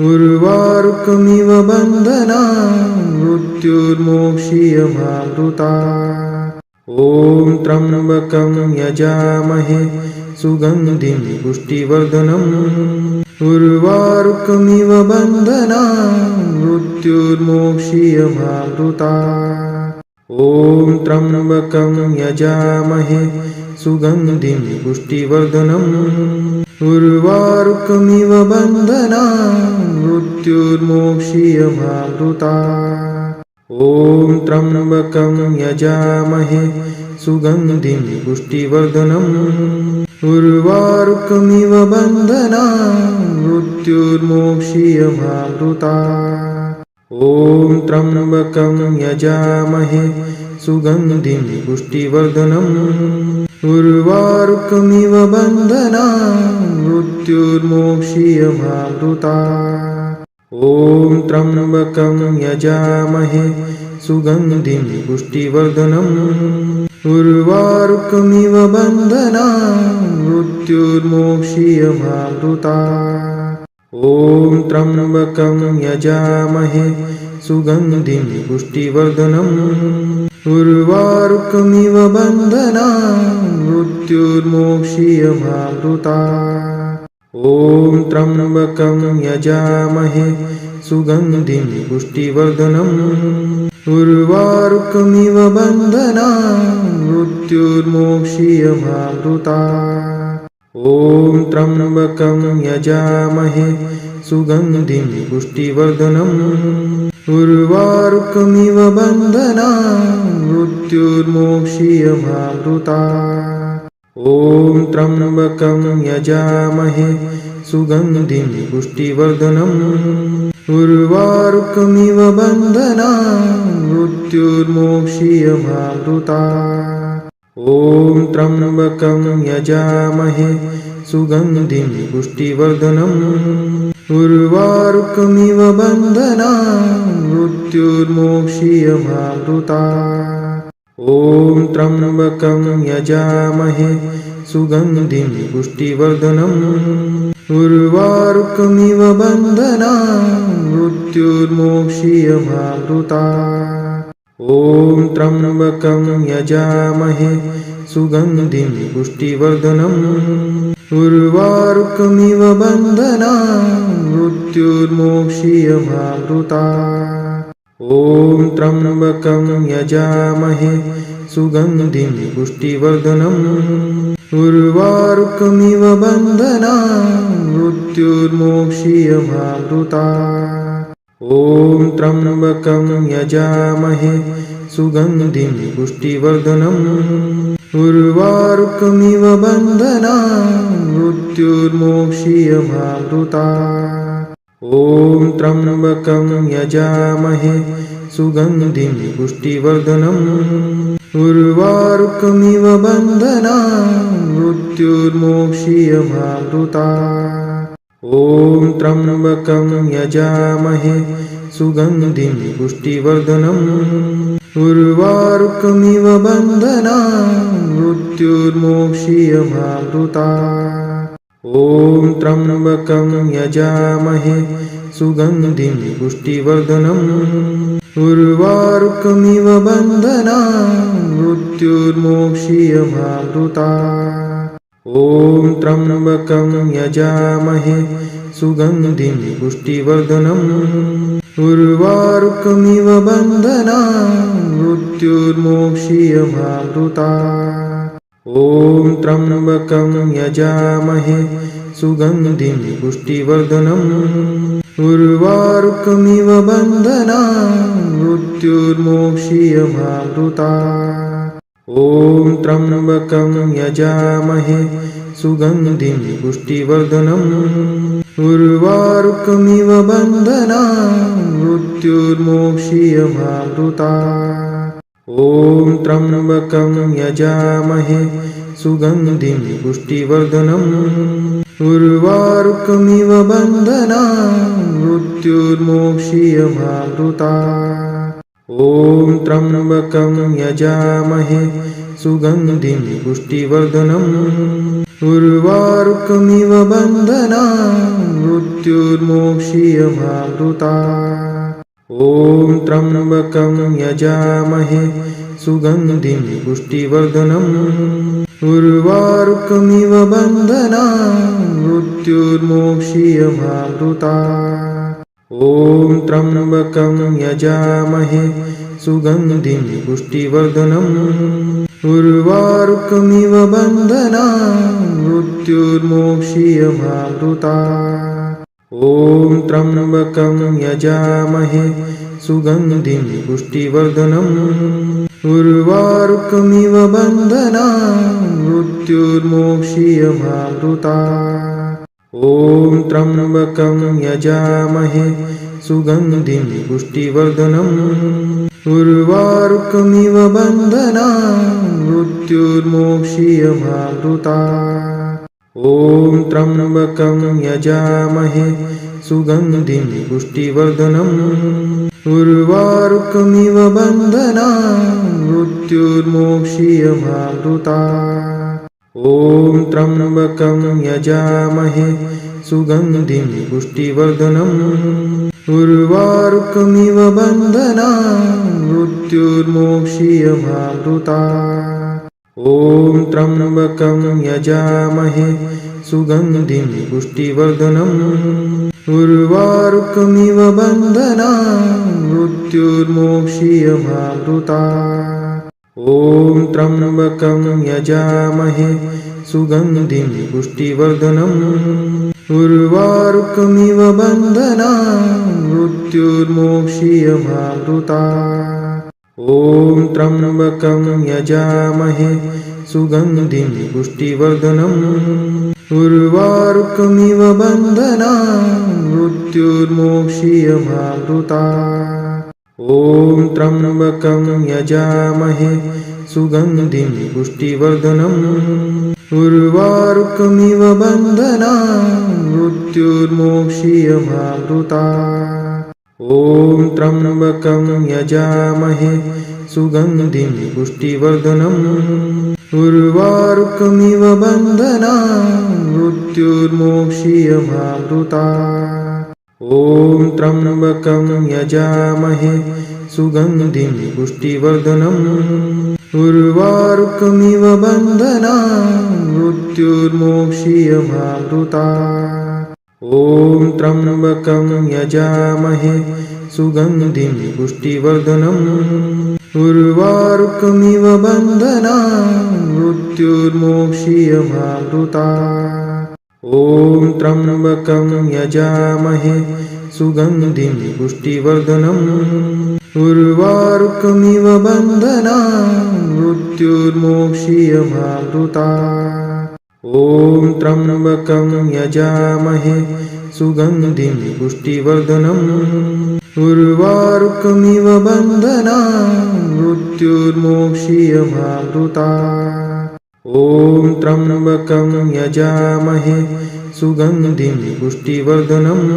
उर्वारुकमिव बन्धनान् मृत्युर्मोक्षीयमामृतात् ॐ त्र्यम्बकं यजामहे सुगन्धिं पुष्टिवर्धनम् उर्वारुकमिव बन्धनान् मृत्युर्मोक्षीयमामृतात् ॐ त्र्यम्बकं यजामहे सुगन्धिं पुष्टिवर्धनम् उर्वारुकमिव बन्धनान् मृत्युर्मोक्षीयमामृतात् ॐ त्र्यम्बकं यजामहे सुगन्धिं पुष्टिवर्धनम् उर्वारुकमिव बन्धनान् मृत्युर्मोक्षीयमामृतात् ॐ त्र्यम्बकं यजामहे सुगन्धिं पुष्टिवर्धनम् उर्वारुकमिव बन्धनान् मृत्युर्मोक्षीयमामृतात् ॐ त्र्यम्बकं यजामहे सुगन्धिं पुष्टिवर्धनम् उर्वारुकमिव बन्धनान् मृत्युर्मोक्षीयमामृतात् ॐ त्र्यम्बकं यजामहे सुगन्धिं पुष्टिवर्धनम् उर्वारुकमिव बन्धनान् मृत्युर्मोक्षीयमामृतात् ॐ त्र्यम्बकं यजामहे सुगन्धिं पुष्टिवर्धनम् उर्वारुकमिव बन्धनान् मृत्युर्मोक्षीयमामृतात् ॐ त्र्यम्बकं यजामहे सुगन्धिं पुष्टिवर्धनम् उर्वारुकमिव बन्धनान् मृत्युर्मोक्षीयमामृतात् ॐ त्र्यम्बकं यजामहे सुगन्धिं पुष्टिवर्धनम् उर्वारुकमिव बन्धनान् मृत्युर्मोक्षीयमामृतात् ॐ त्र्यम्बकं यजामहे सुगन्धिं पुष्टिवर्धनम् उर्वारुकमिव बन्धनान् मृत्युर्मोक्षीयमामृतात् ॐ त्र्यम्बकं यजामहे सुगन्धिं पुष्टिवर्धनम् उर्वारुकमिव बन्धनान् मृत्युर्मोक्षीयमामृतात् ॐ त्र्यम्बकं यजामहे सुगन्धिं पुष्टिवर्धनम् उर्वारुकमिव बन्धनान् मृत्युर्मोक्षीयमामृतात् ॐ त्र्यम्बकं यजामहे सुगन्धिं पुष्टिवर्धनम् उर्वारुकमिव बन्धनान् मृत्युर्मोक्षीयमामृतात् ॐ त्र्यम्बकं यजामहे सुगन्धिं पुष्टिवर्धनम् उर्वारुकमिव बन्धनान् मृत्युर्मोक्षीयमामृतात् ॐ त्र्यम्बकं यजामहे सुगन्धिं पुष्टिवर्धनम् उर्वारुकमिव बन्धनान् मृत्युर्मोक्षीयमामृतात् ॐ त्र्यम्बकं यजामहे सुगन्धिं पुष्टिवर्धनम् उर्वारुकमिव बन्धनान् मृत्युर्मोक्षीयमामृतात् ॐ त्र्यम्बकं यजामहे सुगन्धिं पुष्टिवर्धनम् उर्वारुकमिव बन्धनान् मृत्युर्मोक्षीयमामृतात् ॐ त्र्यम्बकं यजामहे सुगन्धिं पुष्टिवर्धनम् उर्वारुकमिव बन्धनान् मृत्युर्मोक्षीयमामृतात् ॐ त्र्यम्बकं यजामहे सुगन्धिं पुष्टिवर्धनम् उर्वारुकमिव बन्धनान् मृत्युर्मोक्षीयमामृतात् ॐ त्र्यम्बकं यजामहे सुगन्धिं पुष्टिवर्धनम् उर्वारुकमिव बन्धनान् मृत्युर्मोक्षीयमामृतात् ॐ त्र्यम्बकं यजामहे सुगन्धिं पुष्टिवर्धनम् उर्वारुकमिव बन्धनान् मृत्युर्मोक्षीयमामृतात् ॐ त्र्यम्बकं यजामहे सुगन्धिं पुष्टिवर्धनम् उर्वारुकमिव बन्धनान् मृत्युर्मोक्षीयमामृतात् ॐ त्र्यम्बकं यजामहे सुगन्धिं पुष्टिवर्धनम् उर्वारुकमिव बन्धनान् मृत्युर्मोक्षीयमामृतात् ॐ त्र्यम्बकं यजामहे सुगन्धिं पुष्टिवर्धनम् उर्वारुकमिव बन्धनान् मृत्युर्मोक्षीयमामृतात् ॐ त्र्यम्बकं यजामहे सुगन्धिं पुष्टिवर्धनम् उर्वारुकमिव बन्धनान् मृत्युर्मोक्षीयमामृतात् ॐ त्र्यम्बकं यजामहे सुगन्धिं पुष्टिवर्धनम् उर्वारुकमिव बन्धनान् मृत्युर्मोक्षीयमामृतात् ॐ त्र्यम्बकं यजामहे सुगन्धिं पुष्टिवर्धनम् उर्वारुकमिव बन्धनान् मृत्युर्मोक्षीयमामृतात् ॐ त्र्यम्बकं यजामहे सुगन्धिं पुष्टिवर्धनम् उर्वारुकमिव बन्धनान् मृत्युर्मोक्षीयमामृतात् ॐ त्र्यम्बकं यजामहे सुगन्धिं पुष्टिवर्धनम् उर्वारुकमिव बन्धनान् मृत्युर्मोक्षीयमामृतात् ॐ त्र्यम्बकं यजामहे सुगन्धिं पुष्टिवर्धनम् उर्वारुकमिव बन्धनान् मृत्युर्मोक्षीयमामृतात् ॐ त्र्यम्बकं यजामहे सुगन्धिं पुष्टिवर्धनम् उर्वारुकमिव बन्धनान् मृत्युर्मोक्षीयमामृतात् ॐ त्र्यम्बकं यजामहे सुगन्धिं पुष्टिवर्धनम् उर्वारुकमिव बन्धनान् मृत्युर्मोक्षीयमामृतात् ॐ त्र्यम्बकं यजामहे सुगन्धिं पुष्टिवर्धनम् उर्वारुकमिव बन्धनान् मृत्युर्मोक्षीयमामृतात् ॐ त्र्यम्बकं यजामहे सुगन्धिं पुष्टिवर्धनम् उर्वारुकमिव बन्धनान् मृत्युर्मोक्षीयमामृतात् ॐ त्र्यम्बकं यजामहे सुगन्धिं पुष्टिवर्धनम् उर्वारुकमिव बन्धनान् मृत्युर्मोक्षीयमामृतात् ॐ त्र्यम्बकं यजामहे सुगन्धिं पुष्टिवर्धनम् उर्वारुकमिव बन्धनान् मृत्युर्मोक्षीयमामृतात् ॐ त्र्यम्बकं यजामहे सुगन्धिं पुष्टिवर्धनम् उर्वारुकमिव बन्धनान् मृत्युर्मोक्षीयमामृतात् ॐ त्र्यम्बकं यजामहे सुगन्धिं पुष्टिवर्धनम्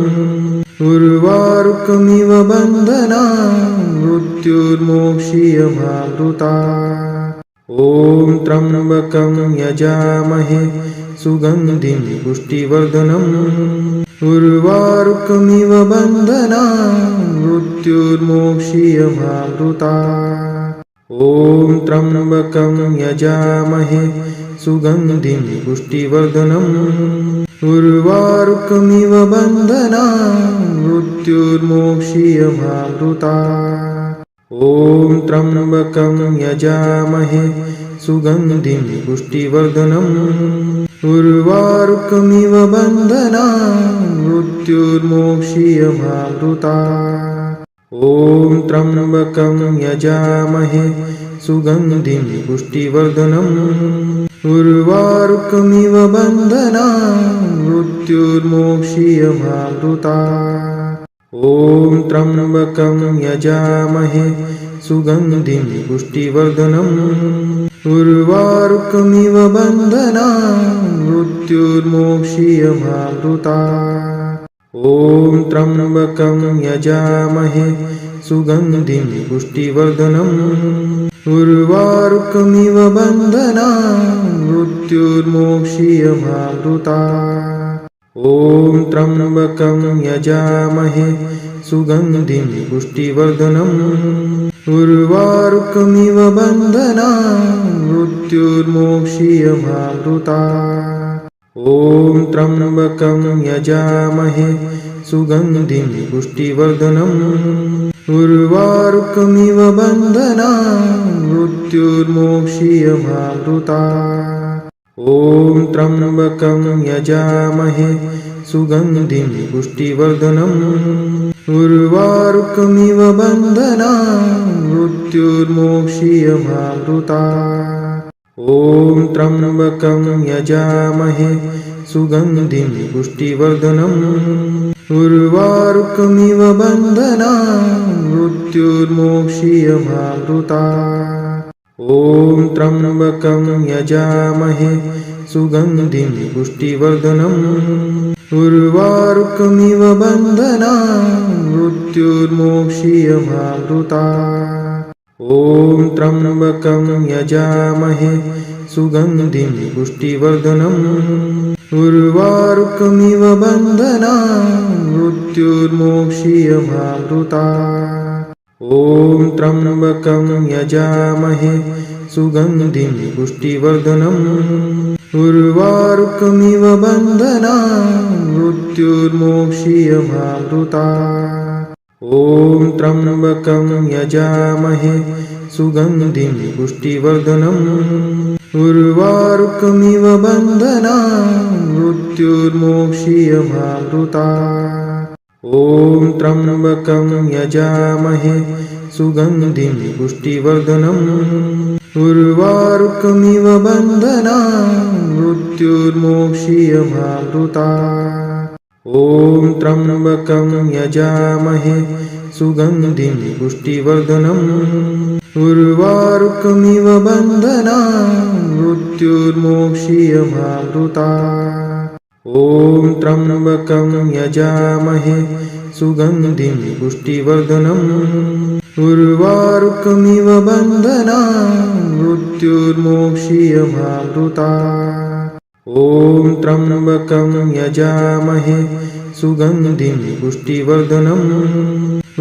उर्वारुकमिव बन्धनान् मृत्युर्मोक्षीयमामृतात् ॐ त्र्यम्बकं यजामहे सुगन्धिं पुष्टिवर्धनम् उर्वारुकमिव बन्धनान् मृत्युर्मोक्षीयमामृतात् ॐ त्र्यम्बकं यजामहे सुगन्धिं पुष्टिवर्धनम् उर्वारुकमिव बन्धनान् मृत्युर्मोक्षीयमामृतात् ॐ त्र्यम्बकं यजामहे सुगन्धिं पुष्टिवर्धनम् उर्वारुकमिव बन्धनान् मृत्युर्मोक्षीयमामृतात् ॐ त्र्यम्बकं यजामहे सुगन्धिं पुष्टिवर्धनम् उर्वारुकमिव बन्धनान् मृत्युर्मोक्षीयमामृतात् ॐ त्र्यम्बकं यजामहे सुगन्धिं पुष्टिवर्धनम् उर्वारुकमिव बन्धनान् मृत्युर्मोक्षीयमामृतात् ॐ त्र्यम्बकं यजामहे सुगन्धिं पुष्टिवर्धनम् उर्वारुकमिव बन्धनान् मृत्युर्मोक्षीयमामृतात् ॐ त्र्यम्बकं यजामहे सुगन्धिं पुष्टिवर्धनम् उर्वारुकमिव बन्धनान् मृत्युर्मोक्षीयमामृतात् ॐ त्र्यम्बकं यजामहे सुगन्धिं पुष्टिवर्धनम् उर्वारुकमिव बन्धनान् मृत्युर्मोक्षीयमामृतात् ॐ त्र्यम्बकं यजामहे सुगन्धिं पुष्टिवर्धनम् उर्वारुकमिव बन्धनान् मृत्युर्मोक्षीयमामृतात् ॐ त्र्यम्बकं यजामहे सुगन्धिं पुष्टिवर्धनम् उर्वारुकमिव बन्धनान् मृत्युर्मोक्षीयमामृतात् ॐ त्र्यम्बकं यजामहे सुगन्धिं पुष्टिवर्धनम् उर्वारुकमिव बन्धनान् मृत्युर्मोक्षीयमामृतात् ॐ त्र्यम्बकं यजामहे सुगन्धिं पुष्टिवर्धनम् उर्वारुकमिव बन्धनान् मृत्युर्मोक्षीयमामृतात् ॐ त्र्यम्बकं यजामहे सुगन्धिं पुष्टिवर्धनम् उर्वारुकमिव बन्धनान् मृत्युर्मोक्षीयमामृतात् ॐ त्र्यम्बकं यजामहे सुगन्धिं पुष्टिवर्धनम् उर्वारुकमिव बन्धनान् मृत्युर्मोक्षीयमामृतात् ॐ त्र्यम्बकं यजामहे सुगन्धिं पुष्टिवर्धनम् उर्वारुकमिव बन्धनान् मृत्युर्मोक्षीयमामृतात् ॐ त्र्यम्बकं यजामहे सुगन्धिं पुष्टिवर्धनम् उर्वारुकमिव बन्धनान् मृत्युर्मोक्षीयमामृतात् ॐ त्र्यम्बकं यजामहे सुगन्धिं पुष्टिवर्धनम् उर्वारुकमिव बन्धनान् मृत्युर्मोक्षीयमामृतात् ॐ त्र्यम्बकं यजामहे सुगन्धिं पुष्टिवर्धनम्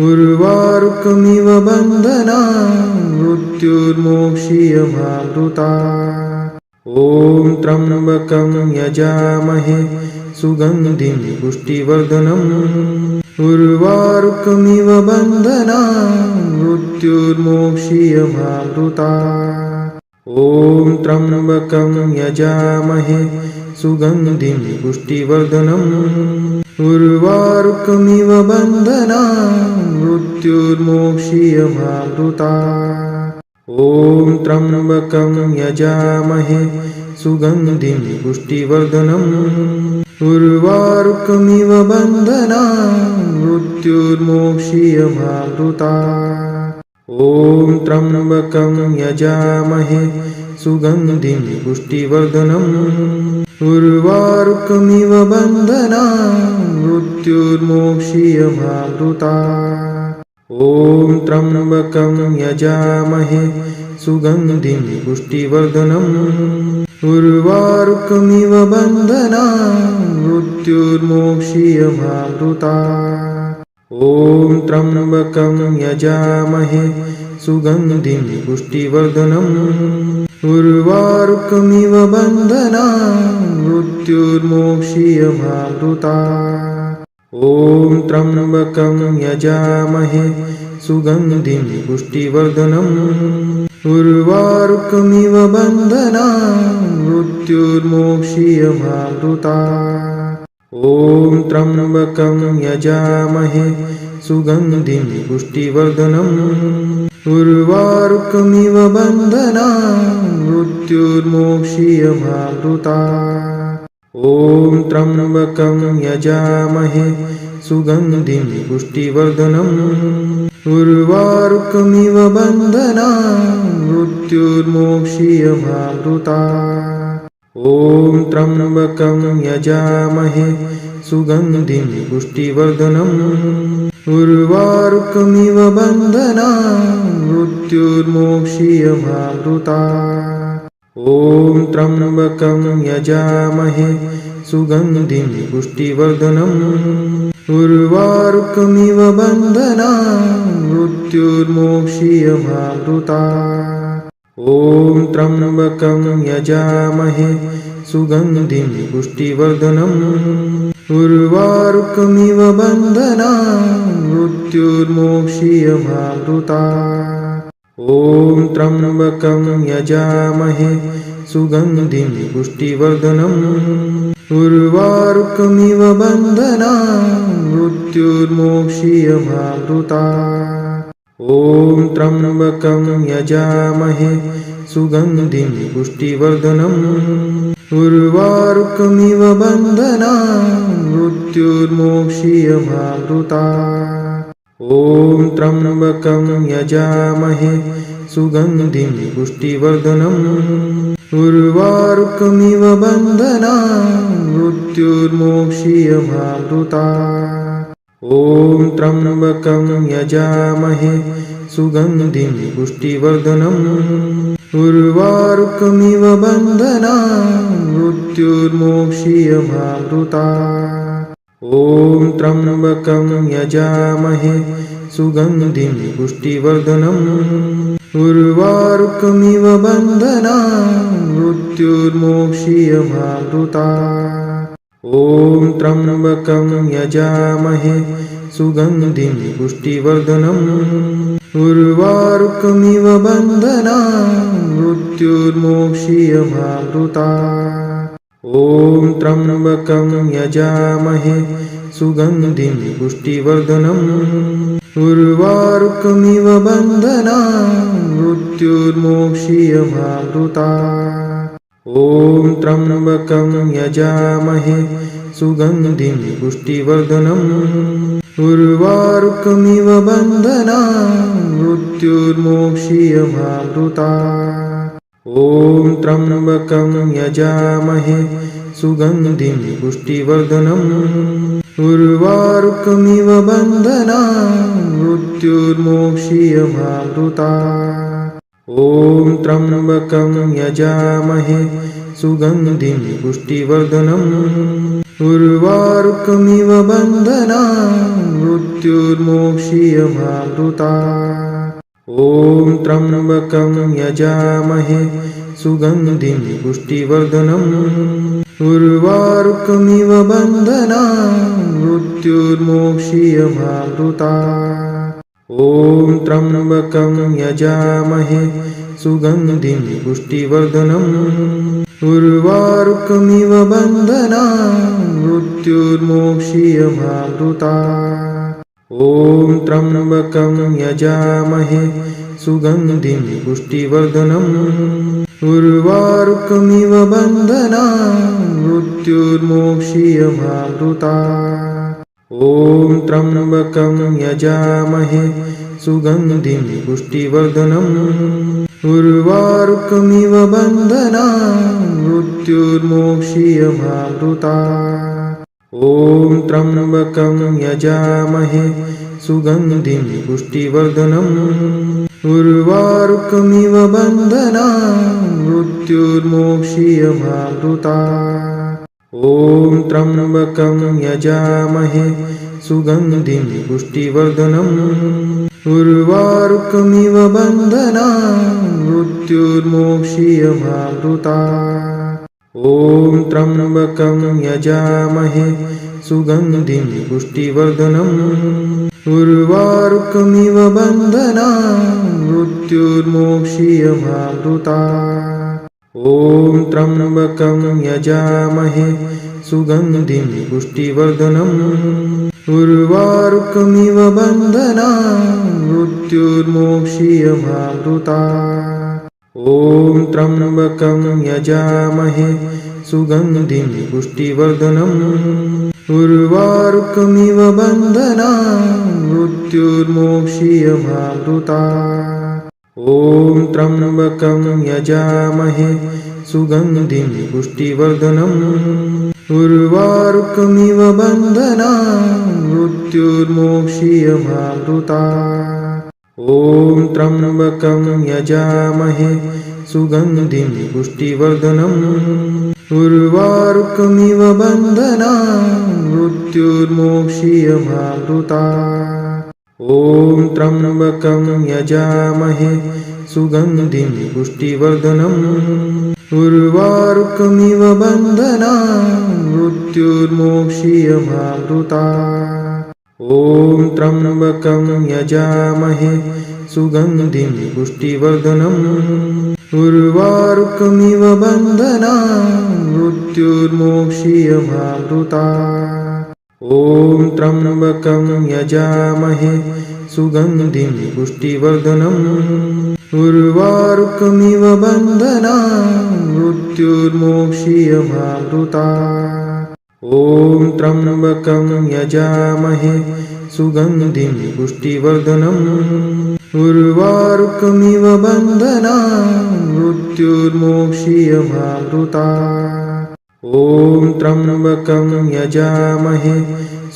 उर्वारुकमिव बन्धनान् मृत्युर्मोक्षीयमामृतात् ॐ त्र्यम्बकं यजामहे सुगन्धिं पुष्टिवर्धनम् उर्वारुकमिव बन्धनान् मृत्युर्मोक्षीयमामृतात् ॐ त्र्यम्बकं यजामहे सुगन्धिं पुष्टिवर्धनम् उर्वारुकमिव बन्धनान् मृत्युर्मोक्षीयमामृतात् ॐ त्र्यम्बकं यजामहे सुगन्धिं पुष्टिवर्धनम् उर्वारुकमिव बन्धनान् मृत्युर्मोक्षीयमामृतात् ॐ त्र्यम्बकं यजामहे सुगन्धिं पुष्टिवर्धनम् उर्वारुकमिव बन्धनान् मृत्युर्मोक्षीयमामृतात् ॐ त्र्यम्बकं यजामहे सुगन्धिं पुष्टिवर्धनम् उर्वारुकमिव बन्धनान् मृत्युर्मोक्षीयमामृतात् ॐ त्र्यम्बकं यजामहे सुगन्धिं पुष्टिवर्धनम् उर्वारुकमिव बन्धनान् मृत्युर्मोक्षीयमामृतात् ॐ त्र्यम्बकं यजामहे सुगन्धिं पुष्टिवर्धनम् उर्वारुकमिव बन्धनान् मृत्युर्मोक्षीयमामृतात् ॐ त्र्यम्बकं यजामहे सुगन्धिं पुष्टिवर्धनम् उर्वारुकमिव बन्धनान् मृत्युर्मोक्षीयमामृतात् ॐ त्र्यम्बकं यजामहे सुगन्धिं पुष्टिवर्धनम् उर्वारुकमिव बन्धनान् मृत्युर्मोक्षीयमामृतात् ॐ त्र्यम्बकं यजामहे सुगन्धिं पुष्टिवर्धनम् उर्वारुकमिव बन्धनान् मृत्युर्मोक्षीयमामृतात् ॐ त्र्यम्बकं यजामहे सुगन्धिं पुष्टिवर्धनम् उर्वारुकमिव बन्धनान् मृत्युर्मोक्षीयमामृतात् ॐ त्र्यम्बकं यजामहे सुगन्धिं पुष्टिवर्धनम् उर्वारुकमिव बन्धनान् मृत्युर्मोक्षीयमामृतात् ॐ त्र्यम्बकं यजामहे सुगन्धिं पुष्टिवर्धनम् उर्वारुकमिव बन्धनान् मृत्युर्मोक्षीयमामृतात् ॐ त्र्यम्बकं यजामहे सुगन्धिं पुष्टिवर्धनम् उर्वारुकमिव बन्धनान् मृत्युर्मोक्षीयमामृतात् ॐ त्र्यम्बकं यजामहे सुगन्धिं पुष्टिवर्धनम् उर्वारुकमिव बन्धनान् मृत्युर्मोक्षीयमामृतात् ॐ त्र्यम्बकं यजामहे सुगन्धिं पुष्टिवर्धनम् उर्वारुकमिव बन्धनान् मृत्युर्मोक्षीयमामृतात् ॐ त्र्यम्बकं यजामहे सुगन्धिं पुष्टिवर्धनम् उर्वारुकमिव बन्धनान् मृत्युर्मोक्षीयमामृतात् ॐ त्र्यम्बकं यजामहे सुगन्धिं पुष्टिवर्धनम् उर्वारुकमिव बन्धनान् मृत्युर्मोक्षीयमामृतात् ॐ त्र्यम्बकं यजामहे सुगन्धिं पुष्टिवर्धनम् उर्वारुकमिव बन्धनान् मृत्युर्मोक्षीयमामृतात् ॐ त्र्यम्बकं यजामहे सुगन्धिं पुष्टिवर्धनम् उर्वारुकमिव बन्धनान् मृत्युर्मोक्षीयमामृतात् ॐ त्र्यम्बकं यजामहे सुगन्धिं पुष्टिवर्धनम् उर्वारुकमिव बन्धनान् मृत्युर्मोक्षीयमामृतात् ॐ त्र्यम्बकं यजामहे सुगन्धिं पुष्टिवर्धनम् उर्वारुकमिव बन्धनान् मृत्युर्मोक्षीयमामृतात् ॐ त्र्यम्बकं यजामहे सुगन्धिं पुष्टिवर्धनम् उर्वारुकमिव बन्धनान् मृत्युर्मोक्षीयमामृतात् ॐ त्र्यम्बकं यजामहे सुगन्धिं पुष्टिवर्धनम् उर्वारुकमिव बन्धनान् मृत्युर्मोक्षीयमामृतात् ॐ त्र्यम्बकं यजामहे सुगन्धिं पुष्टिवर्धनम् उर्वारुकमिव बन्धनान् मृत्युर्मोक्षीयमामृतात् ॐ त्र्यम्बकं यजामहे सुगन्धिं पुष्टिवर्धनम् उर्वारुकमिव बन्धनान् मृत्युर्मोक्षीयमामृतात्। ॐ त्र्यम्बकं यजामहे सुगन्धिं पुष्टिवर्धनम् उर्वारुकमिव बन्धनान् मृत्युर्मोक्षीयमामृतात्। ॐ त्र्यम्बकं यजामहे सुगन्धिं पुष्टिवर्धनम् उर्वारुकमिव बन्धनान् मृत्युर्मोक्षीयमामृतात्। ॐ त्र्यम्बकं यजामहे सुगन्धिं पुष्टिवर्धनम् उर्वारुकमिव बन्धनान् मृत्युर्मोक्षीयमामृतात्। ॐ त्र्यम्बकं यजामहे सुगन्धिं पुष्टिवर्धनम् उर्वारुकमिव बन्धनान् मृत्युर्मोक्षीयमामृतात्। ॐ त्र्यम्बकं यजामहे सुगन्धिं पुष्टिवर्धनम् उर्वारुकमिव बन्धनान् मृत्युर्मोक्षीयमामृतात्। ॐ त्र्यम्बकं यजामहे सुगन्धिं पुष्टिवर्धनम् उर्वारुकमिव बन्धनान् मृत्युर्मोक्षीयमामृतात्। ॐ त्र्यम्बकं यजामहे सुगन्धिं पुष्टिवर्धनम् उर्वारुकमिव बन्धनान् मृत्युर्मोक्षीयमामृतात्। ॐ त्र्यम्बकं यजामहे सुगन्धिं पुष्टिवर्धनम् उर्वारुकमिव बन्धनान् मृत्युर्मोक्षीयमामृतात्। ॐ त्र्यम्बकं यजामहे सुगन्धिं पुष्टिवर्धनम् उर्वारुकमिव बन्धनान् मृत्युर्मोक्षीयमामृतात्। ॐ त्र्यम्बकं यजामहे सुगन्धिं पुष्टिवर्धनम् उर्वारुकमिव बन्धनान् मृत्युर्मोक्षीयमामृतात्। ॐ त्र्यम्बकं यजामहे सुगन्धिं पुष्टिवर्धनम् उर्वारुकमिव बन्धनान् मृत्युर्मोक्षीयमामृतात्। ॐ त्र्यम्बकं यजामहे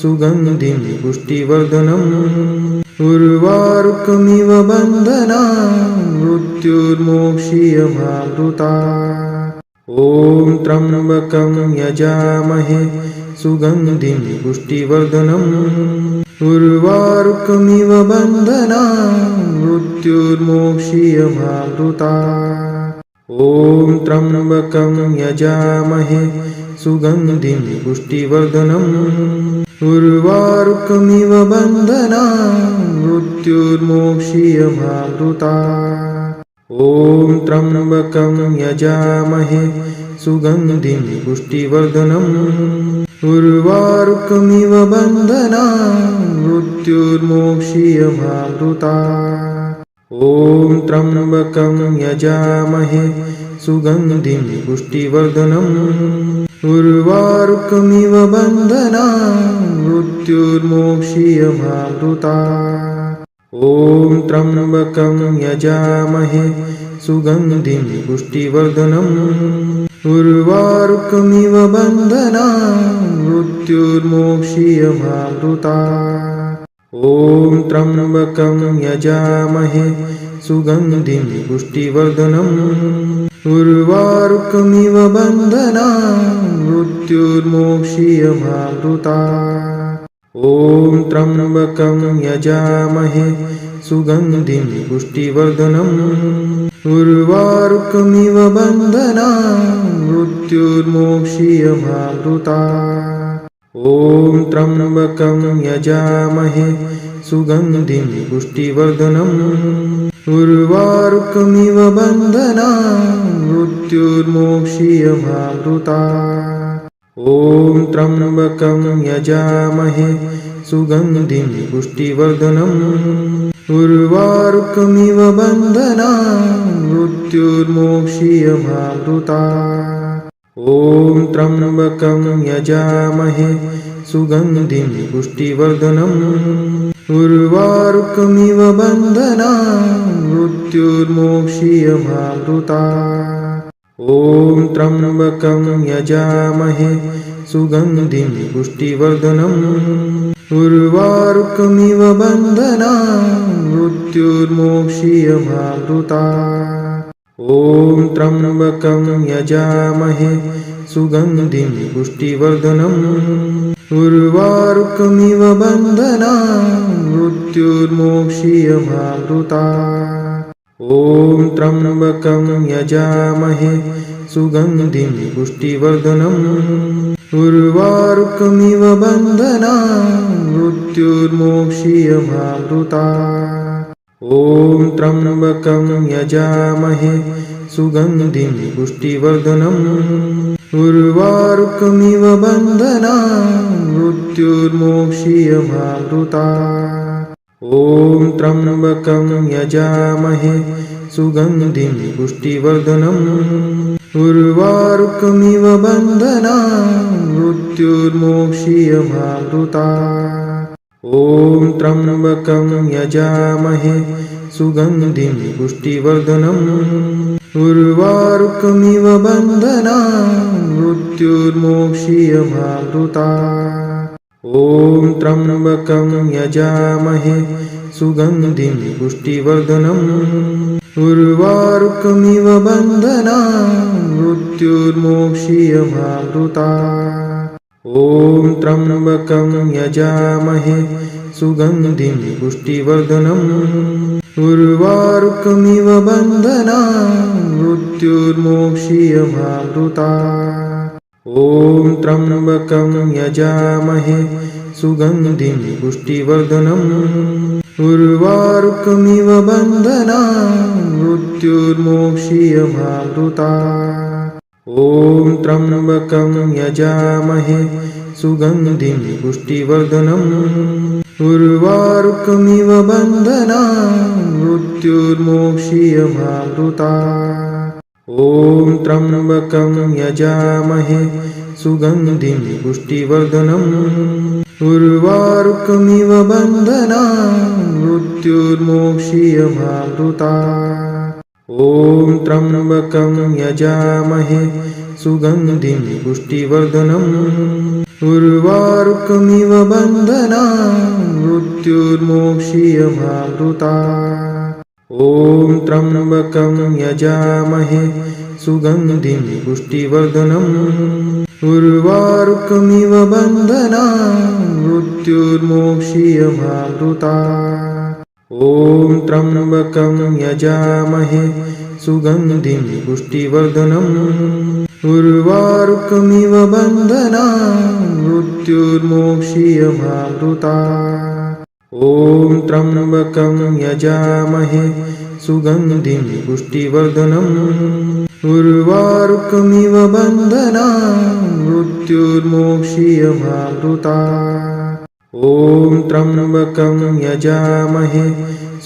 सुगन्धिं पुष्टिवर्धनम् उर्वारुकमिव बन्धनान् मृत्युर्मोक्षीयमामृतात्। ॐ त्र्यम्बकं यजामहे सुगन्धिं पुष्टिवर्धनम् उर्वारुकमिव बन्धनान् मृत्युर्मोक्षीयमामृतात्। ॐ त्र्यम्बकं यजामहे सुगन्धिं पुष्टिवर्धनम् उर्वारुकमिव बन्धनान् मृत्युर्मोक्षीयमामृतात्। ॐ त्र्यम्बकं यजामहे सुगन्धिं पुष्टिवर्धनम् उर्वारुकमिव बन्धनान् मृत्युर्मोक्षीयमामृतात्। ॐ त्र्यम्बकं यजामहे सुगन्धिं पुष्टिवर्धनम् उर्वारुकमिव बन्धनान् मृत्युर्मोक्षीयमामृतात्। ॐ त्र्यम्बकं यजामहे सुगन्धिं पुष्टिवर्धनम् उर्वारुकमिव बन्धनान् मृत्युर्मोक्षीयमामृतात्। ॐ त्र्यम्बकं यजामहे सुगन्धिं पुष्टिवर्धनम् उर्वारुकमिव बन्धनान् मृत्युर्मोक्षीयमामृतात्। ॐ त्र्यम्बकं यजामहे सुगन्धिं पुष्टिवर्धनम् उर्वारुकमिव बन्धनान् मृत्युर्मोक्षीयमामृतात्। ॐ त्र्यम्बकं यजामहे सुगन्धिं पुष्टिवर्धनम् उर्वारुकमिव बन्धनान् मृत्युर्मोक्षीयमामृतात्। ॐ त्र्यम्बकं यजामहे सुगन्धिं पुष्टिवर्धनम् उर्वारुकमिव बन्धनान् मृत्युर्मोक्षीयमामृतात्। ॐ त्र्यम्बकं यजामहे सुगन्धिं पुष्टिवर्धनम् उर्वारुकमिव बन्धनान् मृत्युर्मोक्षीयमामृतात् ॐ त्र्यम्बकं यजामहे सुगन्धिं पुष्टिवर्धनम् उर्वारुकमिव बन्धनान् मृत्युर्मोक्षीयमामृतात् ॐ त्र्यम्बकं यजामहे सुगन्धिं पुष्टिवर्धनम् उर्वारुकमिव बन्धनान् मृत्युर्मोक्षीयमामृतात् ॐ त्र्यम्बकं यजामहे सुगन्धिं पुष्टिवर्धनम् उर्वारुकमिव बन्धनान् मृत्युर्मोक्षीयमामृतात् ॐ त्र्यम्बकं यजामहे सुगन्धिं पुष्टिवर्धनम् उर्वारुकमिव बन्धनान् मृत्युर्मोक्षीयमामृतात् ॐ त्र्यम्बकं यजामहे सुगन्धिं पुष्टिवर्धनम् उर्वारुकमिव बन्धनान् मृत्युर्मोक्षीयमामृतात् ॐ त्र्यम्बकं यजामहे सुगन्धिं पुष्टिवर्धनम् उर्वारुकमिव बन्धनान् मृत्युर्मोक्षीयमामृतात् ॐ त्र्यम्बकं यजामहे सुगन्धिं पुष्टिवर्धनम् उर्वारुकमिव बन्धनान् मृत्युर्मोक्षीयमामृतात् ॐ त्र्यम्बकं यजामहे सुगन्धिं पुष्टिवर्धनम् उर्वारुकमिव बन्धनान् मृत्युर्मोक्षीयमामृतात् ॐ त्र्यम्बकं यजामहे सुगन्धिं पुष्टिवर्धनम् उर्वारुकमिव बन्धनान् मृत्युर्मोक्षीयमामृतात् ॐ त्र्यम्बकं यजामहे सुगन्धिं पुष्टिवर्धनम् उर्वारुकमिव बन्धनान् मृत्युर्मोक्षीयमामृतात् ॐ त्र्यम्बकं यजामहे सुगन्धिं पुष्टिवर्धनम् उर्वारुकमिव बन्धनान् मृत्युर्मोक्षीयमामृतात् ॐ त्र्यम्बकं यजामहे सुगन्धिं पुष्टिवर्धनम् उर्वारुकमिव बन्धनान् मृत्युर्मोक्षीयमामृतात् ॐ त्र्यम्बकं यजामहे सुगन्धिं पुष्टिवर्धनम् उर्वारुकमिव बन्धनान् मृत्युर्मोक्षीयमामृतात् ॐ त्र्यम्बकं यजामहे सुगन्धिं पुष्टिवर्धनम् उर्वारुकमिव बन्धनान् मृत्युर्मोक्षीयमामृतात् ॐ त्र्यम्बकं यजामहे सुगन्धिं पुष्टिवर्धनम् उर्वारुकमिव बन्धनान् मृत्युर्मोक्षीयमामृतात् ॐ त्र्यम्बकं यजामहे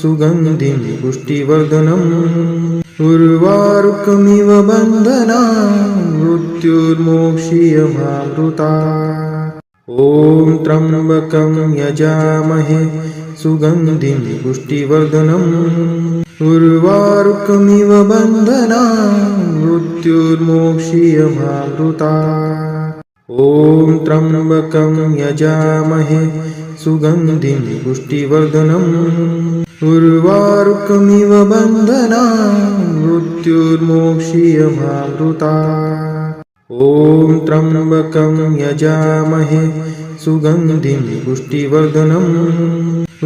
सुगन्धिं पुष्टिवर्धनम् उर्वारुकमिव बन्धनान् मृत्युर्मोक्षीयमामृतात् ॐ त्र्यम्बकं यजामहे सुगन्धिं पुष्टिवर्धनम् उर्वारुकमिव बन्धनान् मृत्युर्मोक्षीयमामृतात् ॐ त्र्यम्बकं यजामहे सुगन्धिं पुष्टिवर्धनम् उर्वारुकमिव बन्धनान् मृत्युर्मोक्षीयमामृतात् ॐ त्र्यम्बकं यजामहे सुगन्धिं पुष्टिवर्धनम्